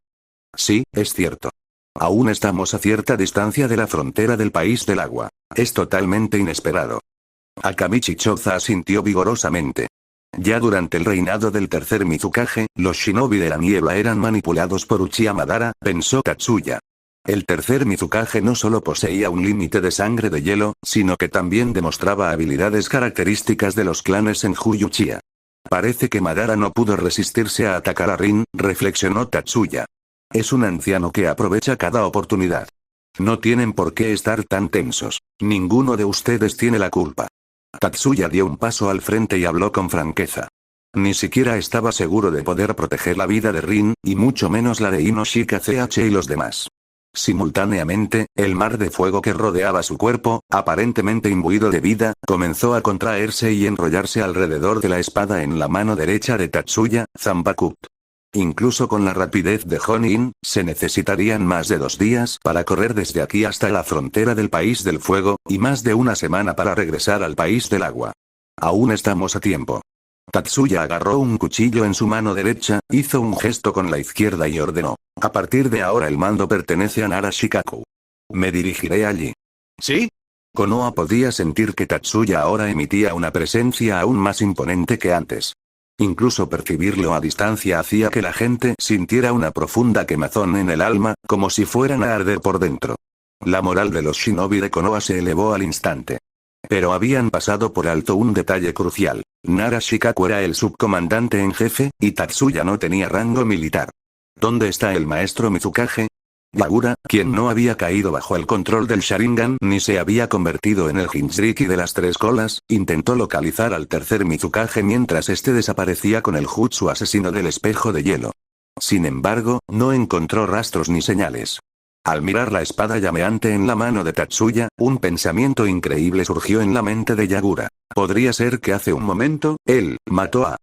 Sí, es cierto. Aún estamos a cierta distancia de la frontera del país del agua. Es totalmente inesperado. Akamichi Choza asintió vigorosamente. Ya durante el reinado del tercer Mizukage, los shinobi de la niebla eran manipulados por Uchiha Madara, pensó Tatsuya. El tercer Mizukage no solo poseía un límite de sangre de hielo, sino que también demostraba habilidades características de los clanes Senju y Uchiha. Parece que Madara no pudo resistirse a atacar a Rin, reflexionó Tatsuya. Es un anciano que aprovecha cada oportunidad. No tienen por qué estar tan tensos. Ninguno de ustedes tiene la culpa. Tatsuya dio un paso al frente y habló con franqueza. Ni siquiera estaba seguro de poder proteger la vida de Rin, y mucho menos la de Inoshika CH y los demás. Simultáneamente, el mar de fuego que rodeaba su cuerpo, aparentemente imbuido de vida, comenzó a contraerse y enrollarse alrededor de la espada en la mano derecha de Tatsuya, Zanpakuto. Incluso con la rapidez de Jonin, se necesitarían más de 2 días para correr desde aquí hasta la frontera del país del fuego, y más de una semana para regresar al país del agua. Aún estamos a tiempo. Tatsuya agarró un cuchillo en su mano derecha, hizo un gesto con la izquierda y ordenó: a partir de ahora el mando pertenece a Nara Shikaku. Me dirigiré allí. ¿Sí? Konoha podía sentir que Tatsuya ahora emitía una presencia aún más imponente que antes. Incluso percibirlo a distancia hacía que la gente sintiera una profunda quemazón en el alma, como si fueran a arder por dentro. La moral de los shinobi de Konoha se elevó al instante. Pero habían pasado por alto un detalle crucial. Nara Shikaku era el subcomandante en jefe, y Tatsuya no tenía rango militar. ¿Dónde está el maestro Mizukage? Yagura, quien no había caído bajo el control del Sharingan ni se había convertido en el Jinchuriki de las 3 colas, intentó localizar al tercer Mizukage mientras este desaparecía con el jutsu asesino del espejo de hielo. Sin embargo, no encontró rastros ni señales. Al mirar la espada llameante en la mano de Tatsuya, un pensamiento increíble surgió en la mente de Yagura. ¿Podría ser que hace un momento, él mató a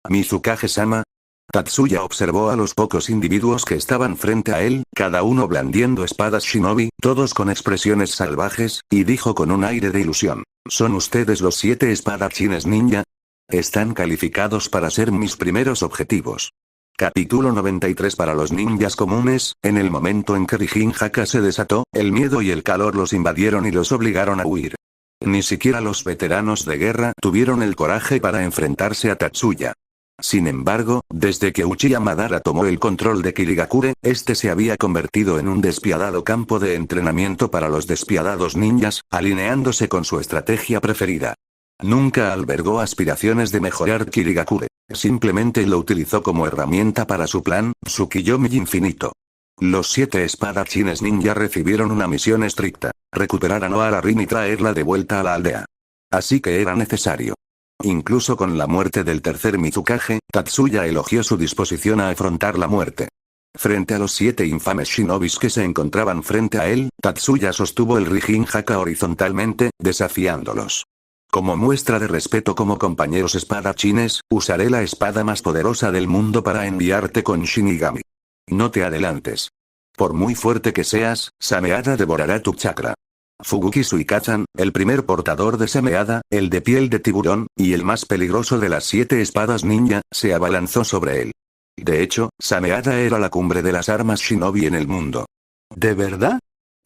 Mizukage-sama? Tatsuya observó a los pocos individuos que estaban frente a él, cada uno blandiendo espadas shinobi, todos con expresiones salvajes, y dijo con un aire de ilusión: ¿son ustedes los 7 espadachines ninja? Están calificados para ser mis primeros objetivos. Capítulo 93. Para los ninjas comunes, en el momento en que Rijin Haka se desató, el miedo y el calor los invadieron y los obligaron a huir. Ni siquiera los veteranos de guerra tuvieron el coraje para enfrentarse a Tatsuya. Sin embargo, desde que Uchiha Madara tomó el control de Kirigakure, este se había convertido en un despiadado campo de entrenamiento para los despiadados ninjas, alineándose con su estrategia preferida. Nunca albergó aspiraciones de mejorar Kirigakure, simplemente lo utilizó como herramienta para su plan, Tsukiyomi infinito. Los 7 espadachines ninja recibieron una misión estricta: recuperar a Noara Rin y traerla de vuelta a la aldea. Así que era necesario. Incluso con la muerte del tercer Mizukage, Tatsuya elogió su disposición a afrontar la muerte. Frente a los 7 infames shinobis que se encontraban frente a él, Tatsuya sostuvo el Rijin Haka horizontalmente, desafiándolos. Como muestra de respeto como compañeros espadachines, usaré la espada más poderosa del mundo para enviarte con Shinigami. No te adelantes. Por muy fuerte que seas, Sameada devorará tu chakra. Fuguki Suikazan, el primer portador de Sameada, el de piel de tiburón, y el más peligroso de las 7 espadas ninja, se abalanzó sobre él. De hecho, Sameada era la cumbre de las armas shinobi en el mundo. ¿De verdad?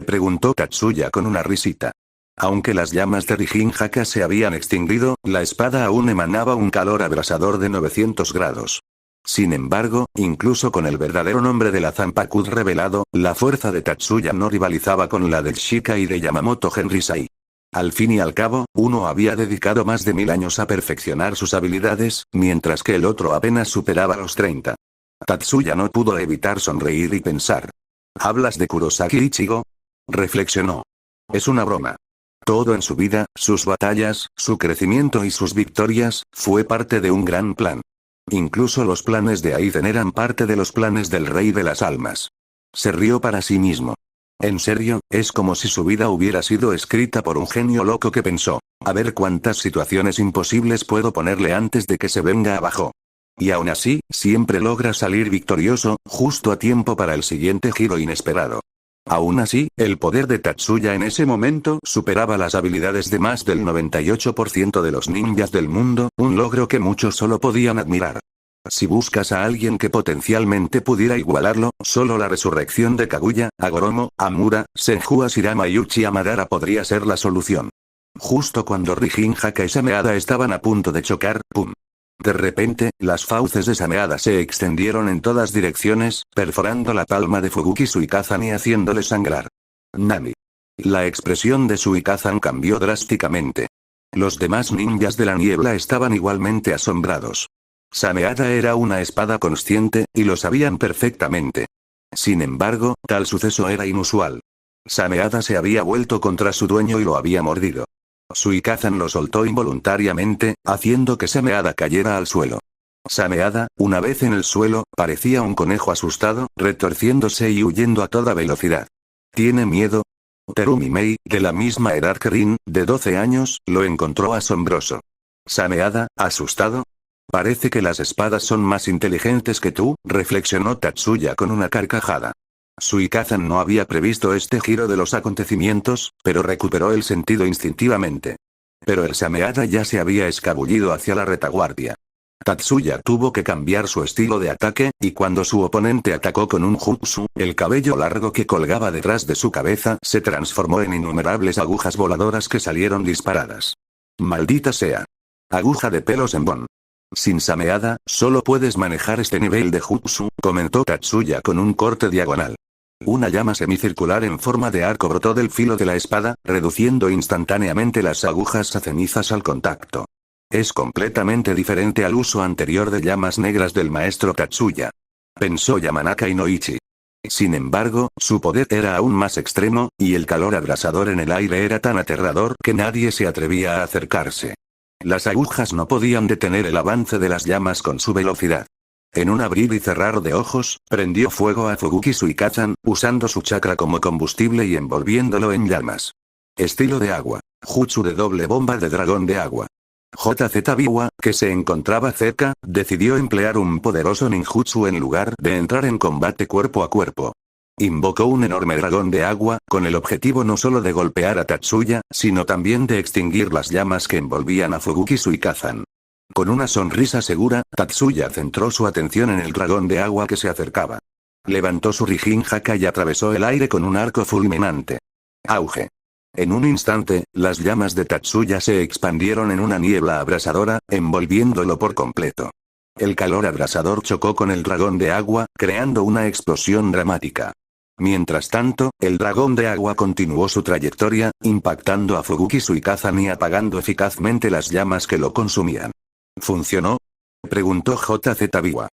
Preguntó Tatsuya con una risita. Aunque las llamas de Rijin Haka se habían extinguido, la espada aún emanaba un calor abrasador de 900 grados. Sin embargo, incluso con el verdadero nombre de la Zanpakuto revelado, la fuerza de Tatsuya no rivalizaba con la del Shika y de Yamamoto Genrisai. Al fin y al cabo, uno había dedicado más de 1000 años a perfeccionar sus habilidades, mientras que el otro apenas superaba los 30. Tatsuya no pudo evitar sonreír y pensar. ¿Hablas de Kurosaki Ichigo? Reflexionó. Es una broma. Todo en su vida, sus batallas, su crecimiento y sus victorias, fue parte de un gran plan. Incluso los planes de Aizen eran parte de los planes del Rey de las Almas. Se rió para sí mismo. En serio, es como si su vida hubiera sido escrita por un genio loco que pensó: a ver cuántas situaciones imposibles puedo ponerle antes de que se venga abajo. Y aún así, siempre logra salir victorioso, justo a tiempo para el siguiente giro inesperado. Aún así, el poder de Tatsuya en ese momento superaba las habilidades de más del 98% de los ninjas del mundo, un logro que muchos solo podían admirar. Si buscas a alguien que potencialmente pudiera igualarlo, solo la resurrección de Kaguya, Agoromo, Amura, Senju Ashirama y Uchiha Madara podría ser la solución. Justo cuando Rijin Haka y Sameada estaban a punto de chocar, ¡pum! De repente, las fauces de Sameada se extendieron en todas direcciones, perforando la palma de Fuguki Suikazan y haciéndole sangrar. Nami. La expresión de Suikazan cambió drásticamente. Los demás ninjas de la niebla estaban igualmente asombrados. Sameada era una espada consciente, y lo sabían perfectamente. Sin embargo, tal suceso era inusual. Sameada se había vuelto contra su dueño y lo había mordido. Suikazan lo soltó involuntariamente, haciendo que Sameada cayera al suelo. Sameada, una vez en el suelo, parecía un conejo asustado, retorciéndose y huyendo a toda velocidad. ¿Tiene miedo? Terumi Mei, de la misma edad que Rin, de 12 años, lo encontró asombroso. ¿Sameada, asustado? Parece que las espadas son más inteligentes que tú, reflexionó Tatsuya con una carcajada. Suikazan no había previsto este giro de los acontecimientos, pero recuperó el sentido instintivamente. Pero el Sameada ya se había escabullido hacia la retaguardia. Tatsuya tuvo que cambiar su estilo de ataque, y cuando su oponente atacó con un jutsu, el cabello largo que colgaba detrás de su cabeza se transformó en innumerables agujas voladoras que salieron disparadas. ¡Maldita sea! Aguja de pelos en bon. Sin Sameada, solo puedes manejar este nivel de jutsu, comentó Tatsuya con un corte diagonal. Una llama semicircular en forma de arco brotó del filo de la espada, reduciendo instantáneamente las agujas a cenizas al contacto. Es completamente diferente al uso anterior de llamas negras del maestro Tatsuya, pensó Yamanaka Inoichi. Sin embargo, su poder era aún más extremo, y el calor abrasador en el aire era tan aterrador que nadie se atrevía a acercarse. Las agujas no podían detener el avance de las llamas con su velocidad. En un abrir y cerrar de ojos, prendió fuego a Fubuki Suikazan, usando su chakra como combustible y envolviéndolo en llamas. Estilo de agua. Jutsu de doble bomba de dragón de agua. JZ Biwa, que se encontraba cerca, decidió emplear un poderoso ninjutsu en lugar de entrar en combate cuerpo a cuerpo. Invocó un enorme dragón de agua, con el objetivo no solo de golpear a Tatsuya, sino también de extinguir las llamas que envolvían a Fubuki Suikazan. Con una sonrisa segura, Tatsuya centró su atención en el dragón de agua que se acercaba. Levantó su Rijin Haka y atravesó el aire con un arco fulminante. Auge. En un instante, las llamas de Tatsuya se expandieron en una niebla abrasadora, envolviéndolo por completo. El calor abrasador chocó con el dragón de agua, creando una explosión dramática. Mientras tanto, el dragón de agua continuó su trayectoria, impactando a Fubuki Suikazan y apagando eficazmente las llamas que lo consumían. ¿Funcionó? Preguntó JZ Biwa.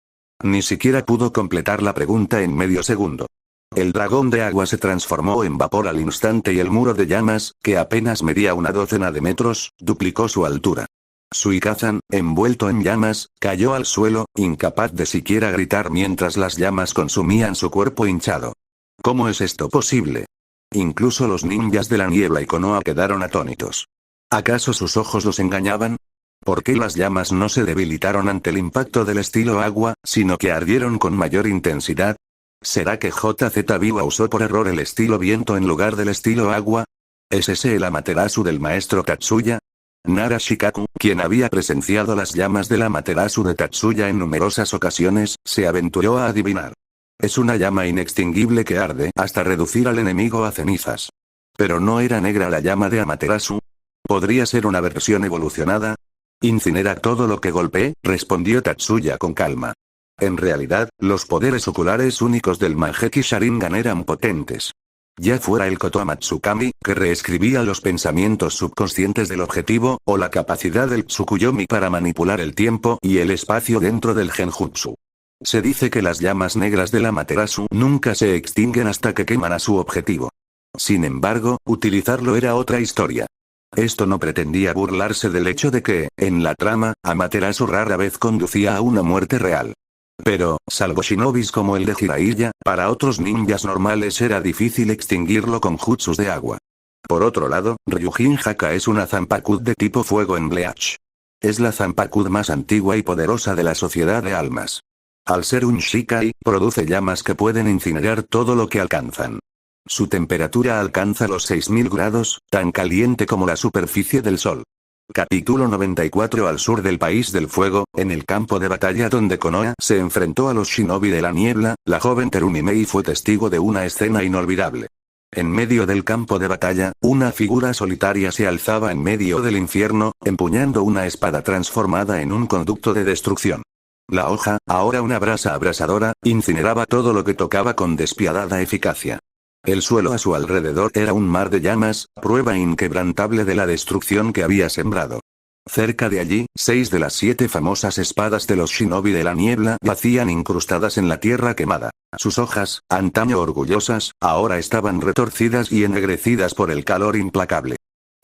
Ni siquiera pudo completar la pregunta en medio segundo. El dragón de agua se transformó en vapor al instante y el muro de llamas, que apenas medía una docena de metros, duplicó su altura. Suikazan, envuelto en llamas, cayó al suelo, incapaz de siquiera gritar mientras las llamas consumían su cuerpo hinchado. ¿Cómo es esto posible? Incluso los ninjas de la niebla y Konoha quedaron atónitos. ¿Acaso sus ojos los engañaban? ¿Por qué las llamas no se debilitaron ante el impacto del estilo agua, sino que ardieron con mayor intensidad? ¿Será que JZ Biwa usó por error el estilo viento en lugar del estilo agua? ¿Es ese el Amaterasu del maestro Tatsuya? Nara Shikaku, quien había presenciado las llamas del Amaterasu de Tatsuya en numerosas ocasiones, se aventuró a adivinar. Es una llama inextinguible que arde hasta reducir al enemigo a cenizas. Pero no era negra la llama de Amaterasu. ¿Podría ser una versión evolucionada? Incinera todo lo que golpee, respondió Tatsuya con calma. En realidad, los poderes oculares únicos del Manjeki Sharingan eran potentes. Ya fuera el Koto Amatsukami, que reescribía los pensamientos subconscientes del objetivo, o la capacidad del Tsukuyomi para manipular el tiempo y el espacio dentro del Genjutsu. Se dice que las llamas negras del Amaterasu nunca se extinguen hasta que queman a su objetivo. Sin embargo, utilizarlo era otra historia. Esto no pretendía burlarse del hecho de que, en la trama, Amaterasu rara vez conducía a una muerte real. Pero, salvo shinobis como el de Jiraiya, para otros ninjas normales era difícil extinguirlo con jutsus de agua. Por otro lado, Ryujin Haka es una Zanpakuh de tipo fuego en Bleach. Es la Zanpakuh más antigua y poderosa de la sociedad de almas. Al ser un Shikai, produce llamas que pueden incinerar todo lo que alcanzan. Su temperatura alcanza los 6000 grados, tan caliente como la superficie del sol. Capítulo 94. Al sur del país del fuego, en el campo de batalla donde Konoha se enfrentó a los shinobi de la niebla, la joven Terumi Mei fue testigo de una escena inolvidable. En medio del campo de batalla, una figura solitaria se alzaba en medio del infierno, empuñando una espada transformada en un conducto de destrucción. La hoja, ahora una brasa abrasadora, incineraba todo lo que tocaba con despiadada eficacia. El suelo a su alrededor era un mar de llamas, prueba inquebrantable de la destrucción que había sembrado. Cerca de allí, 6 de las 7 famosas espadas de los shinobi de la niebla yacían incrustadas en la tierra quemada. Sus hojas, antaño orgullosas, ahora estaban retorcidas y ennegrecidas por el calor implacable.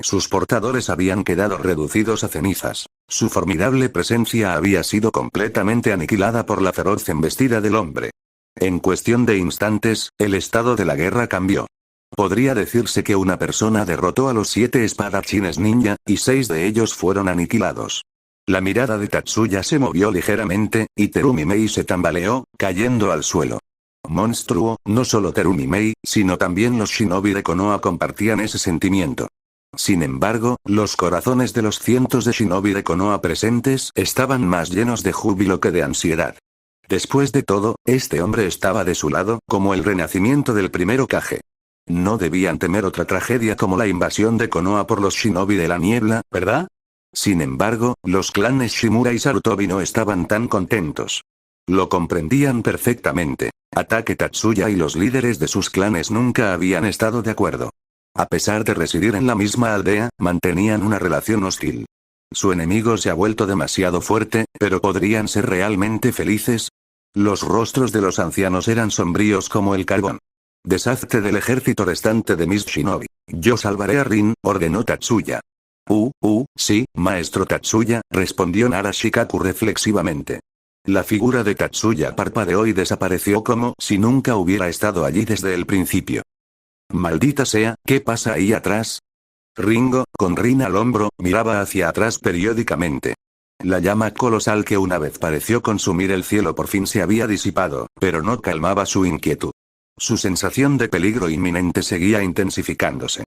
Sus portadores habían quedado reducidos a cenizas. Su formidable presencia había sido completamente aniquilada por la feroz embestida del hombre. En cuestión de instantes, el estado de la guerra cambió. Podría decirse que una persona derrotó a los 7 espadachines ninja, y 6 de ellos fueron aniquilados. La mirada de Tatsuya se movió ligeramente, y Terumi Mei se tambaleó, cayendo al suelo. Monstruo, no solo Terumi Mei, sino también los shinobi de Konoha compartían ese sentimiento. Sin embargo, los corazones de los cientos de shinobi de Konoha presentes estaban más llenos de júbilo que de ansiedad. Después de todo, este hombre estaba de su lado, como el renacimiento del primer Hokage. No debían temer otra tragedia como la invasión de Konoha por los shinobi de la niebla, ¿verdad? Sin embargo, los clanes Shimura y Sarutobi no estaban tan contentos. Lo comprendían perfectamente. Ataque Tatsuya y los líderes de sus clanes nunca habían estado de acuerdo. A pesar de residir en la misma aldea, mantenían una relación hostil. Su enemigo se ha vuelto demasiado fuerte, pero ¿podrían ser realmente felices? Los rostros de los ancianos eran sombríos como el carbón. Deshazte del ejército restante de mis shinobi. Yo salvaré a Rin, ordenó Tatsuya. Sí, maestro Tatsuya, respondió Nara Shikaku reflexivamente. La figura de Tatsuya parpadeó y desapareció como si nunca hubiera estado allí desde el principio. Maldita sea, ¿qué pasa ahí atrás? Ringo, con Rin al hombro, miraba hacia atrás periódicamente. La llama colosal que una vez pareció consumir el cielo por fin se había disipado, pero no calmaba su inquietud. Su sensación de peligro inminente seguía intensificándose.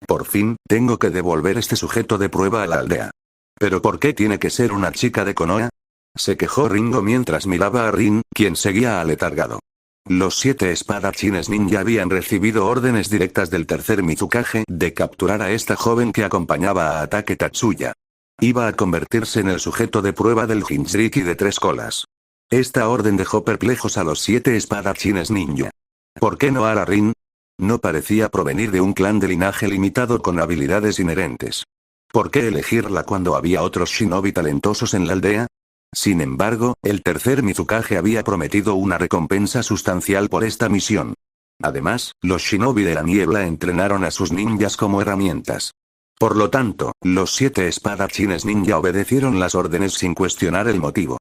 Por fin, tengo que devolver este sujeto de prueba a la aldea. ¿Pero por qué tiene que ser una chica de Konoha? Se quejó Ringo mientras miraba a Rin, quien seguía aletargado. Los 7 espadachines ninja habían recibido órdenes directas del tercer Mizukage de capturar a esta joven que acompañaba a Ataque Tatsuya. Iba a convertirse en el sujeto de prueba del Jinchuriki de 3 colas. Esta orden dejó perplejos a los 7 espadachines ninja. ¿Por qué no a Rin? No parecía provenir de un clan de linaje limitado con habilidades inherentes. ¿Por qué elegirla cuando había otros shinobi talentosos en la aldea? Sin embargo, el tercer Mizukage había prometido una recompensa sustancial por esta misión. Además, los shinobi de la niebla entrenaron a sus ninjas como herramientas. Por lo tanto, los 7 espadachines ninja obedecieron las órdenes sin cuestionar el motivo.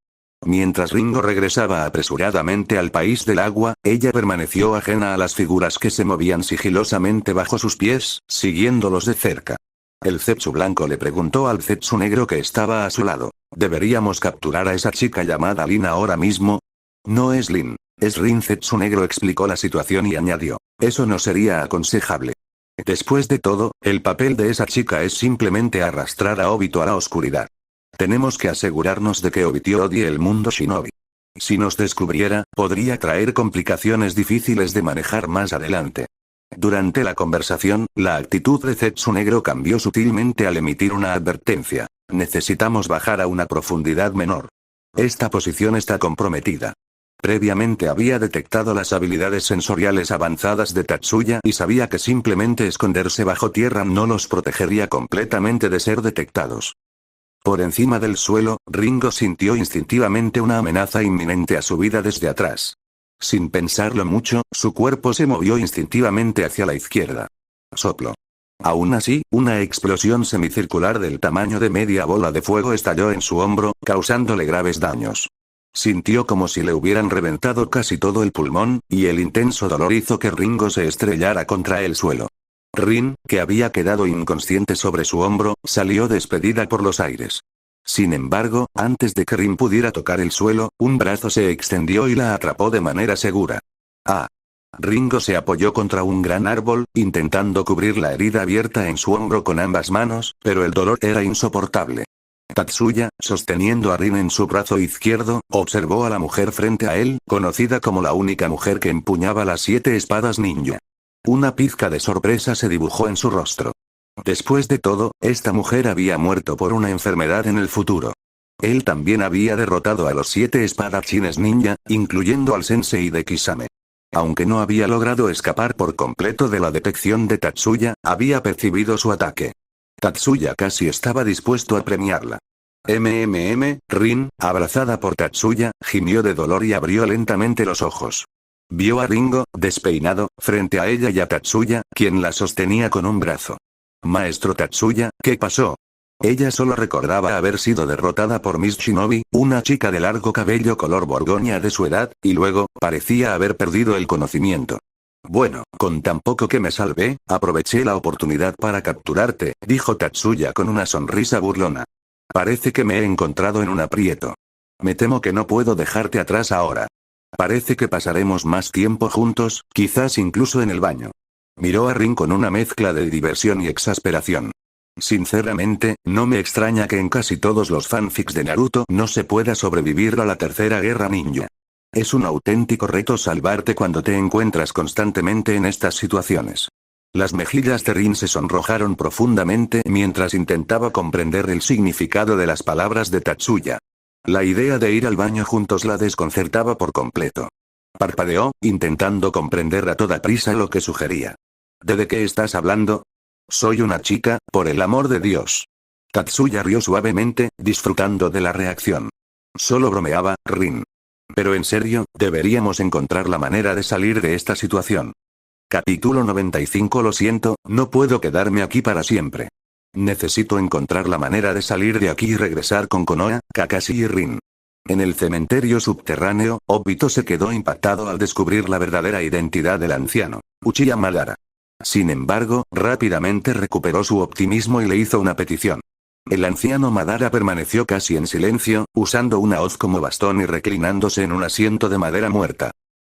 Mientras Ringo regresaba apresuradamente al país del agua, ella permaneció ajena a las figuras que se movían sigilosamente bajo sus pies, siguiéndolos de cerca. El Zetsu blanco le preguntó al Zetsu negro que estaba a su lado. ¿Deberíamos capturar a esa chica llamada Lin ahora mismo? No es Lin, es Rin. Zetsu negro explicó la situación y añadió. Eso no sería aconsejable. Después de todo, el papel de esa chica es simplemente arrastrar a Obito a la oscuridad. Tenemos que asegurarnos de que Obito odie el mundo shinobi. Si nos descubriera, podría traer complicaciones difíciles de manejar más adelante. Durante la conversación, la actitud de Zetsu negro cambió sutilmente al emitir una advertencia. Necesitamos bajar a una profundidad menor. Esta posición está comprometida. Previamente había detectado las habilidades sensoriales avanzadas de Tatsuya y sabía que simplemente esconderse bajo tierra no los protegería completamente de ser detectados. Por encima del suelo, Ringo sintió instintivamente una amenaza inminente a su vida desde atrás. Sin pensarlo mucho, su cuerpo se movió instintivamente hacia la izquierda. Soplo. Aún así, una explosión semicircular del tamaño de media bola de fuego estalló en su hombro, causándole graves daños. Sintió como si le hubieran reventado casi todo el pulmón, y el intenso dolor hizo que Ringo se estrellara contra el suelo. Rin, que había quedado inconsciente sobre su hombro, salió despedida por los aires. Sin embargo, antes de que Rin pudiera tocar el suelo, un brazo se extendió y la atrapó de manera segura. ¡Ah! Ringo se apoyó contra un gran árbol, intentando cubrir la herida abierta en su hombro con ambas manos, pero el dolor era insoportable. Tatsuya, sosteniendo a Rin en su brazo izquierdo, observó a la mujer frente a él, conocida como la única mujer que empuñaba las 7 espadas ninja. Una pizca de sorpresa se dibujó en su rostro. Después de todo, esta mujer había muerto por una enfermedad en el futuro. Él también había derrotado a los 7 espadachines ninja, incluyendo al sensei de Kisame. Aunque no había logrado escapar por completo de la detección de Tatsuya, había percibido su ataque. Tatsuya casi estaba dispuesto a premiarla. Rin, abrazada por Tatsuya, gimió de dolor y abrió lentamente los ojos. Vio a Ringo, despeinado, frente a ella y a Tatsuya, quien la sostenía con un brazo. Maestro Tatsuya, ¿qué pasó? Ella solo recordaba haber sido derrotada por Miss Shinobi, una chica de largo cabello color borgoña de su edad, y luego, parecía haber perdido el conocimiento. Bueno, con tan poco que me salvé, aproveché la oportunidad para capturarte, dijo Tatsuya con una sonrisa burlona. Parece que me he encontrado en un aprieto. Me temo que no puedo dejarte atrás ahora. Parece que pasaremos más tiempo juntos, quizás incluso en el baño. Miró a Rin con una mezcla de diversión y exasperación. Sinceramente, no me extraña que en casi todos los fanfics de Naruto no se pueda sobrevivir a la tercera guerra ninja. Es un auténtico reto salvarte cuando te encuentras constantemente en estas situaciones. Las mejillas de Rin se sonrojaron profundamente mientras intentaba comprender el significado de las palabras de Tatsuya. La idea de ir al baño juntos la desconcertaba por completo. Parpadeó, intentando comprender a toda prisa lo que sugería. ¿De qué estás hablando? Soy una chica, por el amor de Dios. Tatsuya rió suavemente, disfrutando de la reacción. Solo bromeaba, Rin. Pero en serio, deberíamos encontrar la manera de salir de esta situación. Capítulo 95. Lo siento, no puedo quedarme aquí para siempre. Necesito encontrar la manera de salir de aquí y regresar con Konoha, Kakashi y Rin. En el cementerio subterráneo, Obito se quedó impactado al descubrir la verdadera identidad del anciano, Uchiha Madara. Sin embargo, rápidamente recuperó su optimismo y le hizo una petición. El anciano Madara permaneció casi en silencio, usando una hoz como bastón y reclinándose en un asiento de madera muerta.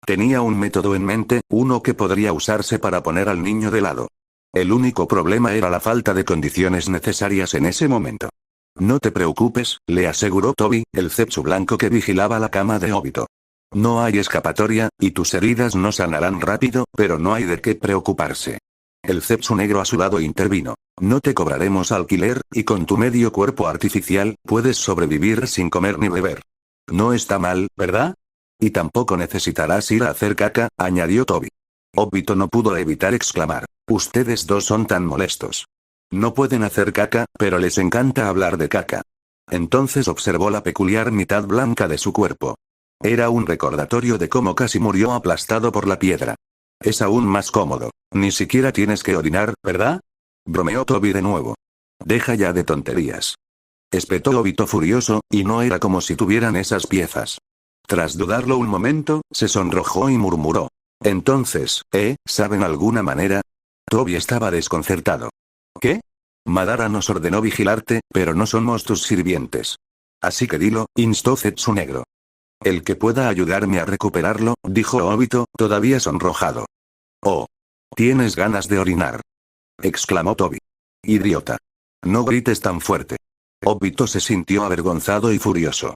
Tenía un método en mente, uno que podría usarse para poner al niño de lado. El único problema era la falta de condiciones necesarias en ese momento. No te preocupes, le aseguró Tobi, el Zetsu blanco que vigilaba la cama de Obito. No hay escapatoria, y tus heridas no sanarán rápido, pero no hay de qué preocuparse. El Zetsu negro a su lado intervino. No te cobraremos alquiler, y con tu medio cuerpo artificial, puedes sobrevivir sin comer ni beber. No está mal, ¿verdad? Y tampoco necesitarás ir a hacer caca, añadió Tobi. Obito no pudo evitar exclamar. Ustedes dos son tan molestos. No pueden hacer caca, pero les encanta hablar de caca. Entonces observó la peculiar mitad blanca de su cuerpo. Era un recordatorio de cómo casi murió aplastado por la piedra. Es aún más cómodo. Ni siquiera tienes que orinar, ¿verdad? Bromeó Tobi de nuevo. Deja ya de tonterías. Espetó Obito furioso, y no era como si tuvieran esas piezas. Tras dudarlo un momento, se sonrojó y murmuró. Entonces, ¿saben alguna manera? Tobi estaba desconcertado. ¿Qué? Madara nos ordenó vigilarte, pero no somos tus sirvientes. Así que dilo, instó Zetsu negro. El que pueda ayudarme a recuperarlo, dijo Obito, todavía sonrojado. Oh. ¿Tienes ganas de orinar? Exclamó Tobi. Idiota. No grites tan fuerte. Obito se sintió avergonzado y furioso.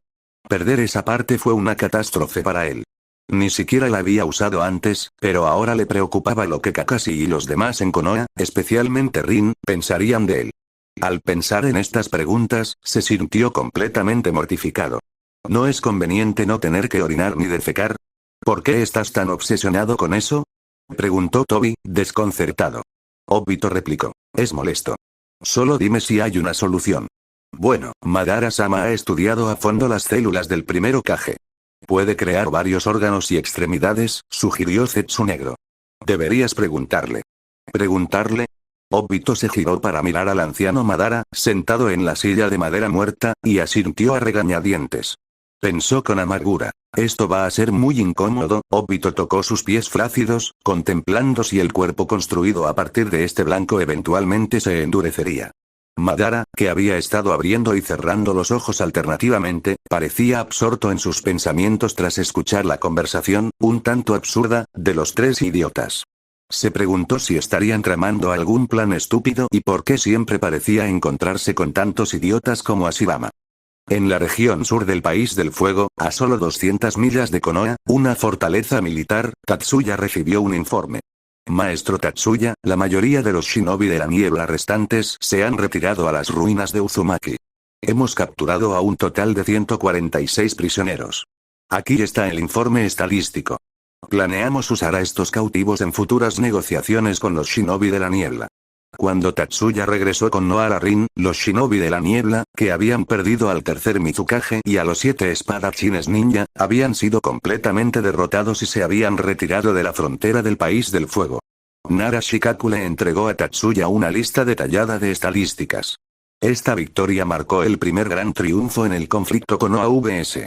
Perder esa parte fue una catástrofe para él. Ni siquiera la había usado antes, pero ahora le preocupaba lo que Kakashi y los demás en Konoha, especialmente Rin, pensarían de él. Al pensar en estas preguntas, se sintió completamente mortificado. ¿No es conveniente no tener que orinar ni defecar? ¿Por qué estás tan obsesionado con eso? Preguntó Tobi, desconcertado. Obito replicó. Es molesto. Solo dime si hay una solución. Bueno, Madara-sama ha estudiado a fondo las células del primer Hokage. Puede crear varios órganos y extremidades, sugirió Zetsu negro. Deberías preguntarle. ¿Preguntarle? Obito se giró para mirar al anciano Madara, sentado en la silla de madera muerta, y asintió a regañadientes. Pensó con amargura. Esto va a ser muy incómodo. Obito tocó sus pies flácidos, contemplando si el cuerpo construido a partir de este blanco eventualmente se endurecería. Madara, que había estado abriendo y cerrando los ojos alternativamente, parecía absorto en sus pensamientos tras escuchar la conversación, un tanto absurda, de los tres idiotas. Se preguntó si estarían tramando algún plan estúpido y por qué siempre parecía encontrarse con tantos idiotas como Ashirama. En la región sur del País del Fuego, a solo 200 millas de Konoha, una fortaleza militar, Tatsuya recibió un informe. Maestro Tatsuya, la mayoría de los shinobi de la niebla restantes se han retirado a las ruinas de Uzumaki. Hemos capturado a un total de 146 prisioneros. Aquí está el informe estadístico. Planeamos usar a estos cautivos en futuras negociaciones con los shinobi de la niebla. Cuando Tatsuya regresó con Noara Rin, los shinobi de la niebla, que habían perdido al tercer Mizukage y a los 7 espadachines ninja, habían sido completamente derrotados y se habían retirado de la frontera del País del Fuego. Nara Shikaku le entregó a Tatsuya una lista detallada de estadísticas. Esta victoria marcó el primer gran triunfo en el conflicto con OVS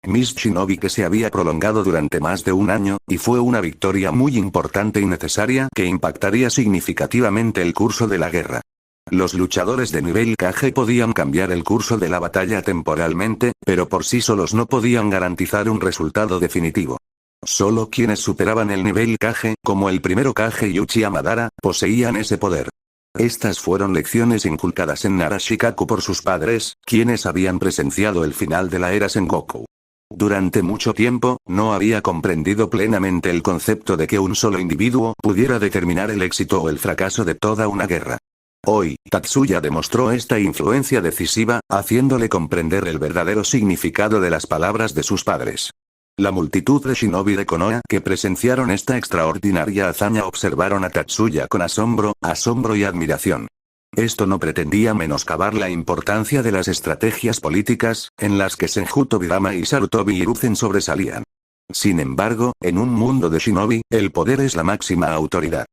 Miss Shinobi que se había prolongado durante más de un año, y fue una victoria muy importante y necesaria que impactaría significativamente el curso de la guerra. Los luchadores de nivel Kage podían cambiar el curso de la batalla temporalmente, pero por sí solos no podían garantizar un resultado definitivo. Solo quienes superaban el nivel Kage, como el primero Kage y Uchiha Madara, poseían ese poder. Estas fueron lecciones inculcadas en Nara Shikaku por sus padres, quienes habían presenciado el final de la era Sengoku. Durante mucho tiempo, no había comprendido plenamente el concepto de que un solo individuo pudiera determinar el éxito o el fracaso de toda una guerra. Hoy, Tatsuya demostró esta influencia decisiva, haciéndole comprender el verdadero significado de las palabras de sus padres. La multitud de shinobi de Konoha que presenciaron esta extraordinaria hazaña observaron a Tatsuya con asombro y admiración. Esto no pretendía menoscabar la importancia de las estrategias políticas, en las que Senju Tobirama y Sarutobi Hiruzen sobresalían. Sin embargo, en un mundo de shinobi, el poder es la máxima autoridad.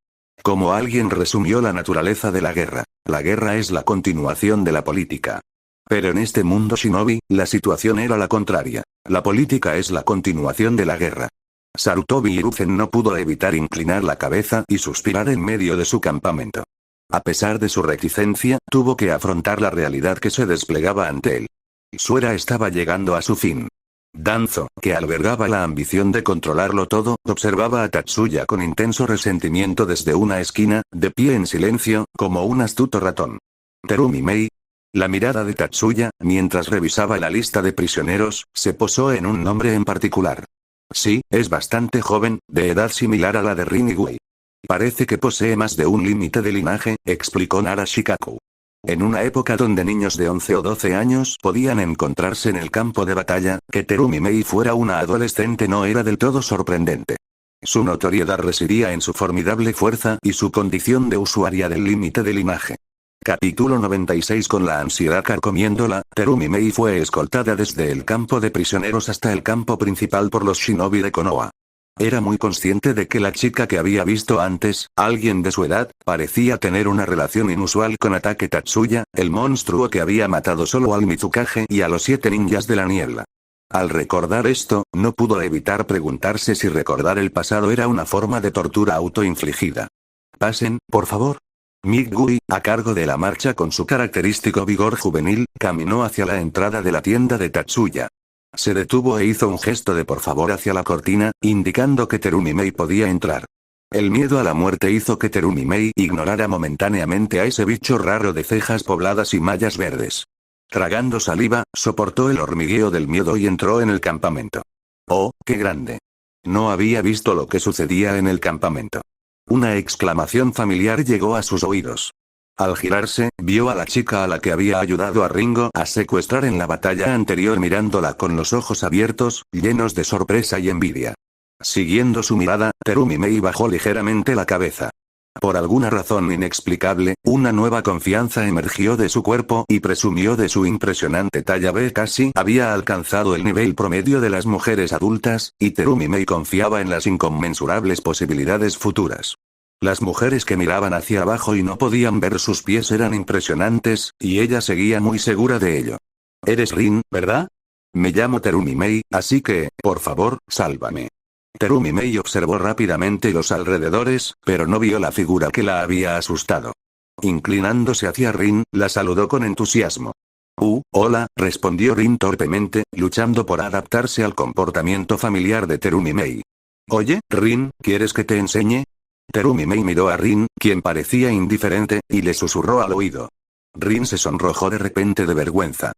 Como alguien resumió la naturaleza de la guerra es la continuación de la política. Pero en este mundo shinobi, la situación era la contraria. La política es la continuación de la guerra. Sarutobi Hiruzen no pudo evitar inclinar la cabeza y suspirar en medio de su campamento. A pesar de su reticencia, tuvo que afrontar la realidad que se desplegaba ante él. Su era estaba llegando a su fin. Danzo, que albergaba la ambición de controlarlo todo, observaba a Tatsuya con intenso resentimiento desde una esquina, de pie en silencio, como un astuto ratón. Terumi Mei. La mirada de Tatsuya, mientras revisaba la lista de prisioneros, se posó en un nombre en particular. Sí, es bastante joven, de edad similar a la de Rin y Wei. Parece que posee más de un límite de linaje, explicó Nara Shikaku. En una época donde niños de 11 o 12 años podían encontrarse en el campo de batalla, que Terumi Mei fuera una adolescente no era del todo sorprendente. Su notoriedad residía en su formidable fuerza y su condición de usuaria del límite de linaje. Capítulo 96. Con la ansiedad carcomiéndola, Terumi Mei fue escoltada desde el campo de prisioneros hasta el campo principal por los shinobi de Konoha. Era muy consciente de que la chica que había visto antes, alguien de su edad, parecía tener una relación inusual con Atake Tatsuya, el monstruo que había matado solo al Mizukage y a los 7 ninjas de la niebla. Al recordar esto, no pudo evitar preguntarse si recordar el pasado era una forma de tortura autoinfligida. Pasen, por favor. Migui, a cargo de la marcha con su característico vigor juvenil, caminó hacia la entrada de la tienda de Tatsuya. Se detuvo e hizo un gesto de por favor hacia la cortina, indicando que Terumi Mei podía entrar. El miedo a la muerte hizo que Terumi Mei ignorara momentáneamente a ese bicho raro de cejas pobladas y mallas verdes. Tragando saliva, soportó el hormigueo del miedo y entró en el campamento. ¡Oh, qué grande! No había visto lo que sucedía en el campamento. Una exclamación familiar llegó a sus oídos. Al girarse, vio a la chica a la que había ayudado a Ringo a secuestrar en la batalla anterior mirándola con los ojos abiertos, llenos de sorpresa y envidia. Siguiendo su mirada, Terumi Mei bajó ligeramente la cabeza. Por alguna razón inexplicable, una nueva confianza emergió de su cuerpo y presumió de su impresionante talla B. Casi había alcanzado el nivel promedio de las mujeres adultas, y Terumi Mei confiaba en las inconmensurables posibilidades futuras. Las mujeres que miraban hacia abajo y no podían ver sus pies eran impresionantes, y ella seguía muy segura de ello. Eres Rin, ¿verdad? Me llamo Terumi Mei, así que, por favor, sálvame. Terumi Mei observó rápidamente los alrededores, pero no vio la figura que la había asustado. Inclinándose hacia Rin, la saludó con entusiasmo. Hola, respondió Rin torpemente, luchando por adaptarse al comportamiento familiar de Terumi Mei. Oye, Rin, ¿quieres que te enseñe? Terumi Mei miró a Rin, quien parecía indiferente, y le susurró al oído. Rin se sonrojó de repente de vergüenza.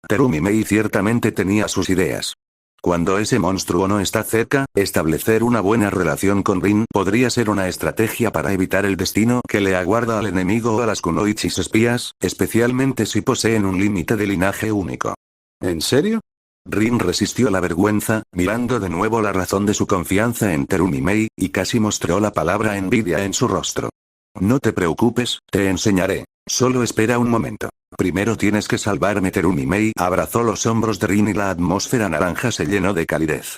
Terumi Mei ciertamente tenía sus ideas. Cuando ese monstruo no está cerca, establecer una buena relación con Rin podría ser una estrategia para evitar el destino que le aguarda al enemigo o a las kunoichis espías, especialmente si poseen un límite de linaje único. ¿En serio? Rin resistió la vergüenza, mirando de nuevo la razón de su confianza en Terumi Mei, y casi mostró la palabra envidia en su rostro. No te preocupes, te enseñaré. Solo espera un momento. Primero tienes que salvarme. Terumi Mei abrazó los hombros de Rin y la atmósfera naranja se llenó de calidez.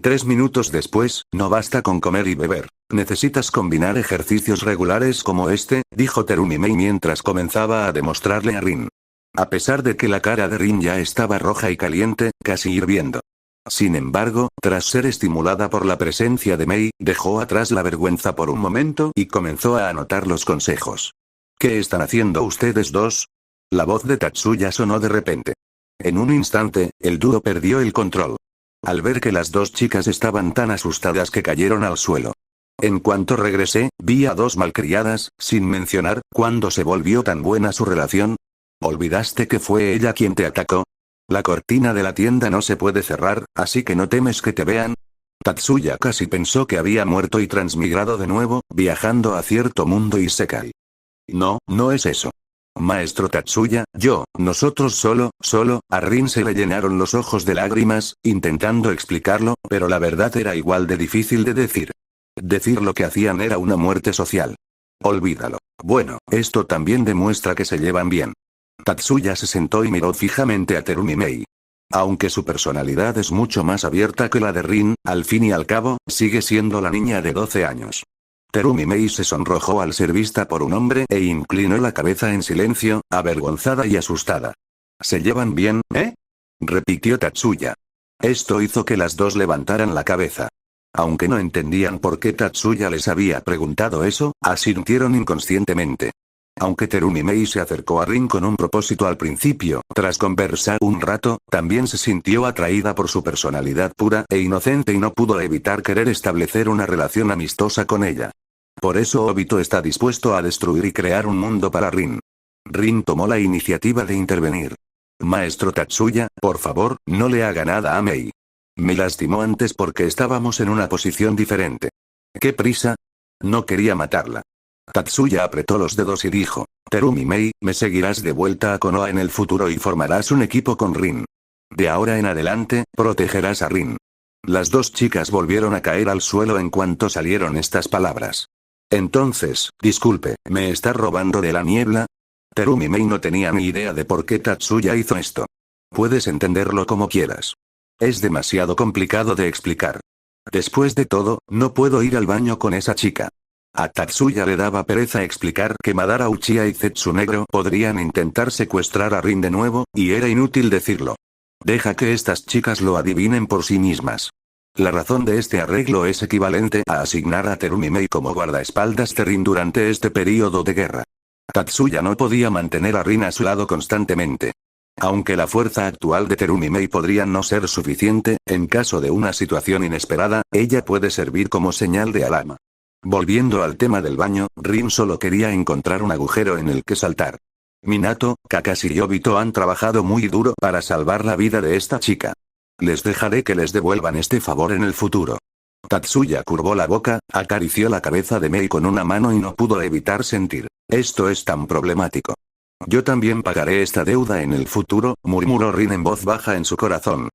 3 minutos después, no basta con comer y beber. Necesitas combinar ejercicios regulares como este, dijo Terumi Mei mientras comenzaba a demostrarle a Rin. A pesar de que la cara de Rin ya estaba roja y caliente, casi hirviendo. Sin embargo, tras ser estimulada por la presencia de Mei, dejó atrás la vergüenza por un momento y comenzó a anotar los consejos. ¿Qué están haciendo ustedes dos? La voz de Tatsuya sonó de repente. En un instante, el dúo perdió el control. Al ver que las dos chicas estaban tan asustadas que cayeron al suelo. En cuanto regresé, vi a dos malcriadas, sin mencionar cuándo se volvió tan buena su relación. ¿Olvidaste que fue ella quien te atacó? La cortina de la tienda no se puede cerrar, así que no temes que te vean. Tatsuya casi pensó que había muerto y transmigrado de nuevo, viajando a cierto mundo isekai. No, no es eso. Maestro Tatsuya, nosotros solo, a Rin se le llenaron los ojos de lágrimas, intentando explicarlo, pero la verdad era igual de difícil de decir. Decir lo que hacían era una muerte social. Olvídalo. Bueno, esto también demuestra que se llevan bien. Tatsuya se sentó y miró fijamente a Terumi Mei. Aunque su personalidad es mucho más abierta que la de Rin, al fin y al cabo, sigue siendo la niña de 12 años. Terumi Mei se sonrojó al ser vista por un hombre e inclinó la cabeza en silencio, avergonzada y asustada. ¿Se llevan bien, eh? Repitió Tatsuya. Esto hizo que las dos levantaran la cabeza. Aunque no entendían por qué Tatsuya les había preguntado eso, asintieron inconscientemente. Aunque Terumi Mei se acercó a Rin con un propósito al principio, tras conversar un rato, también se sintió atraída por su personalidad pura e inocente y no pudo evitar querer establecer una relación amistosa con ella. Por eso Obito está dispuesto a destruir y crear un mundo para Rin. Rin tomó la iniciativa de intervenir. Maestro Tatsuya, por favor, no le haga nada a Mei. Me lastimó antes porque estábamos en una posición diferente. ¿Qué prisa? No quería matarla. Tatsuya apretó los dedos y dijo, Terumi Mei, me seguirás de vuelta a Konoha en el futuro y formarás un equipo con Rin. De ahora en adelante, protegerás a Rin. Las dos chicas volvieron a caer al suelo en cuanto salieron estas palabras. Entonces, disculpe, ¿me está robando de la niebla? Terumi Mei no tenía ni idea de por qué Tatsuya hizo esto. Puedes entenderlo como quieras. Es demasiado complicado de explicar. Después de todo, no puedo ir al baño con esa chica. A Tatsuya le daba pereza explicar que Madara Uchiha y Zetsu Negro podrían intentar secuestrar a Rin de nuevo, y era inútil decirlo. Deja que estas chicas lo adivinen por sí mismas. La razón de este arreglo es equivalente a asignar a Terumi Mei como guardaespaldas de Rin durante este período de guerra. Tatsuya no podía mantener a Rin a su lado constantemente. Aunque la fuerza actual de Terumi Mei podría no ser suficiente, en caso de una situación inesperada, ella puede servir como señal de alarma. Volviendo al tema del baño, Rin solo quería encontrar un agujero en el que saltar. Minato, Kakashi y Obito han trabajado muy duro para salvar la vida de esta chica. Les dejaré que les devuelvan este favor en el futuro. Tatsuya curvó la boca, acarició la cabeza de Mei con una mano y no pudo evitar sentir. Esto es tan problemático. Yo también pagaré esta deuda en el futuro, murmuró Rin en voz baja en su corazón.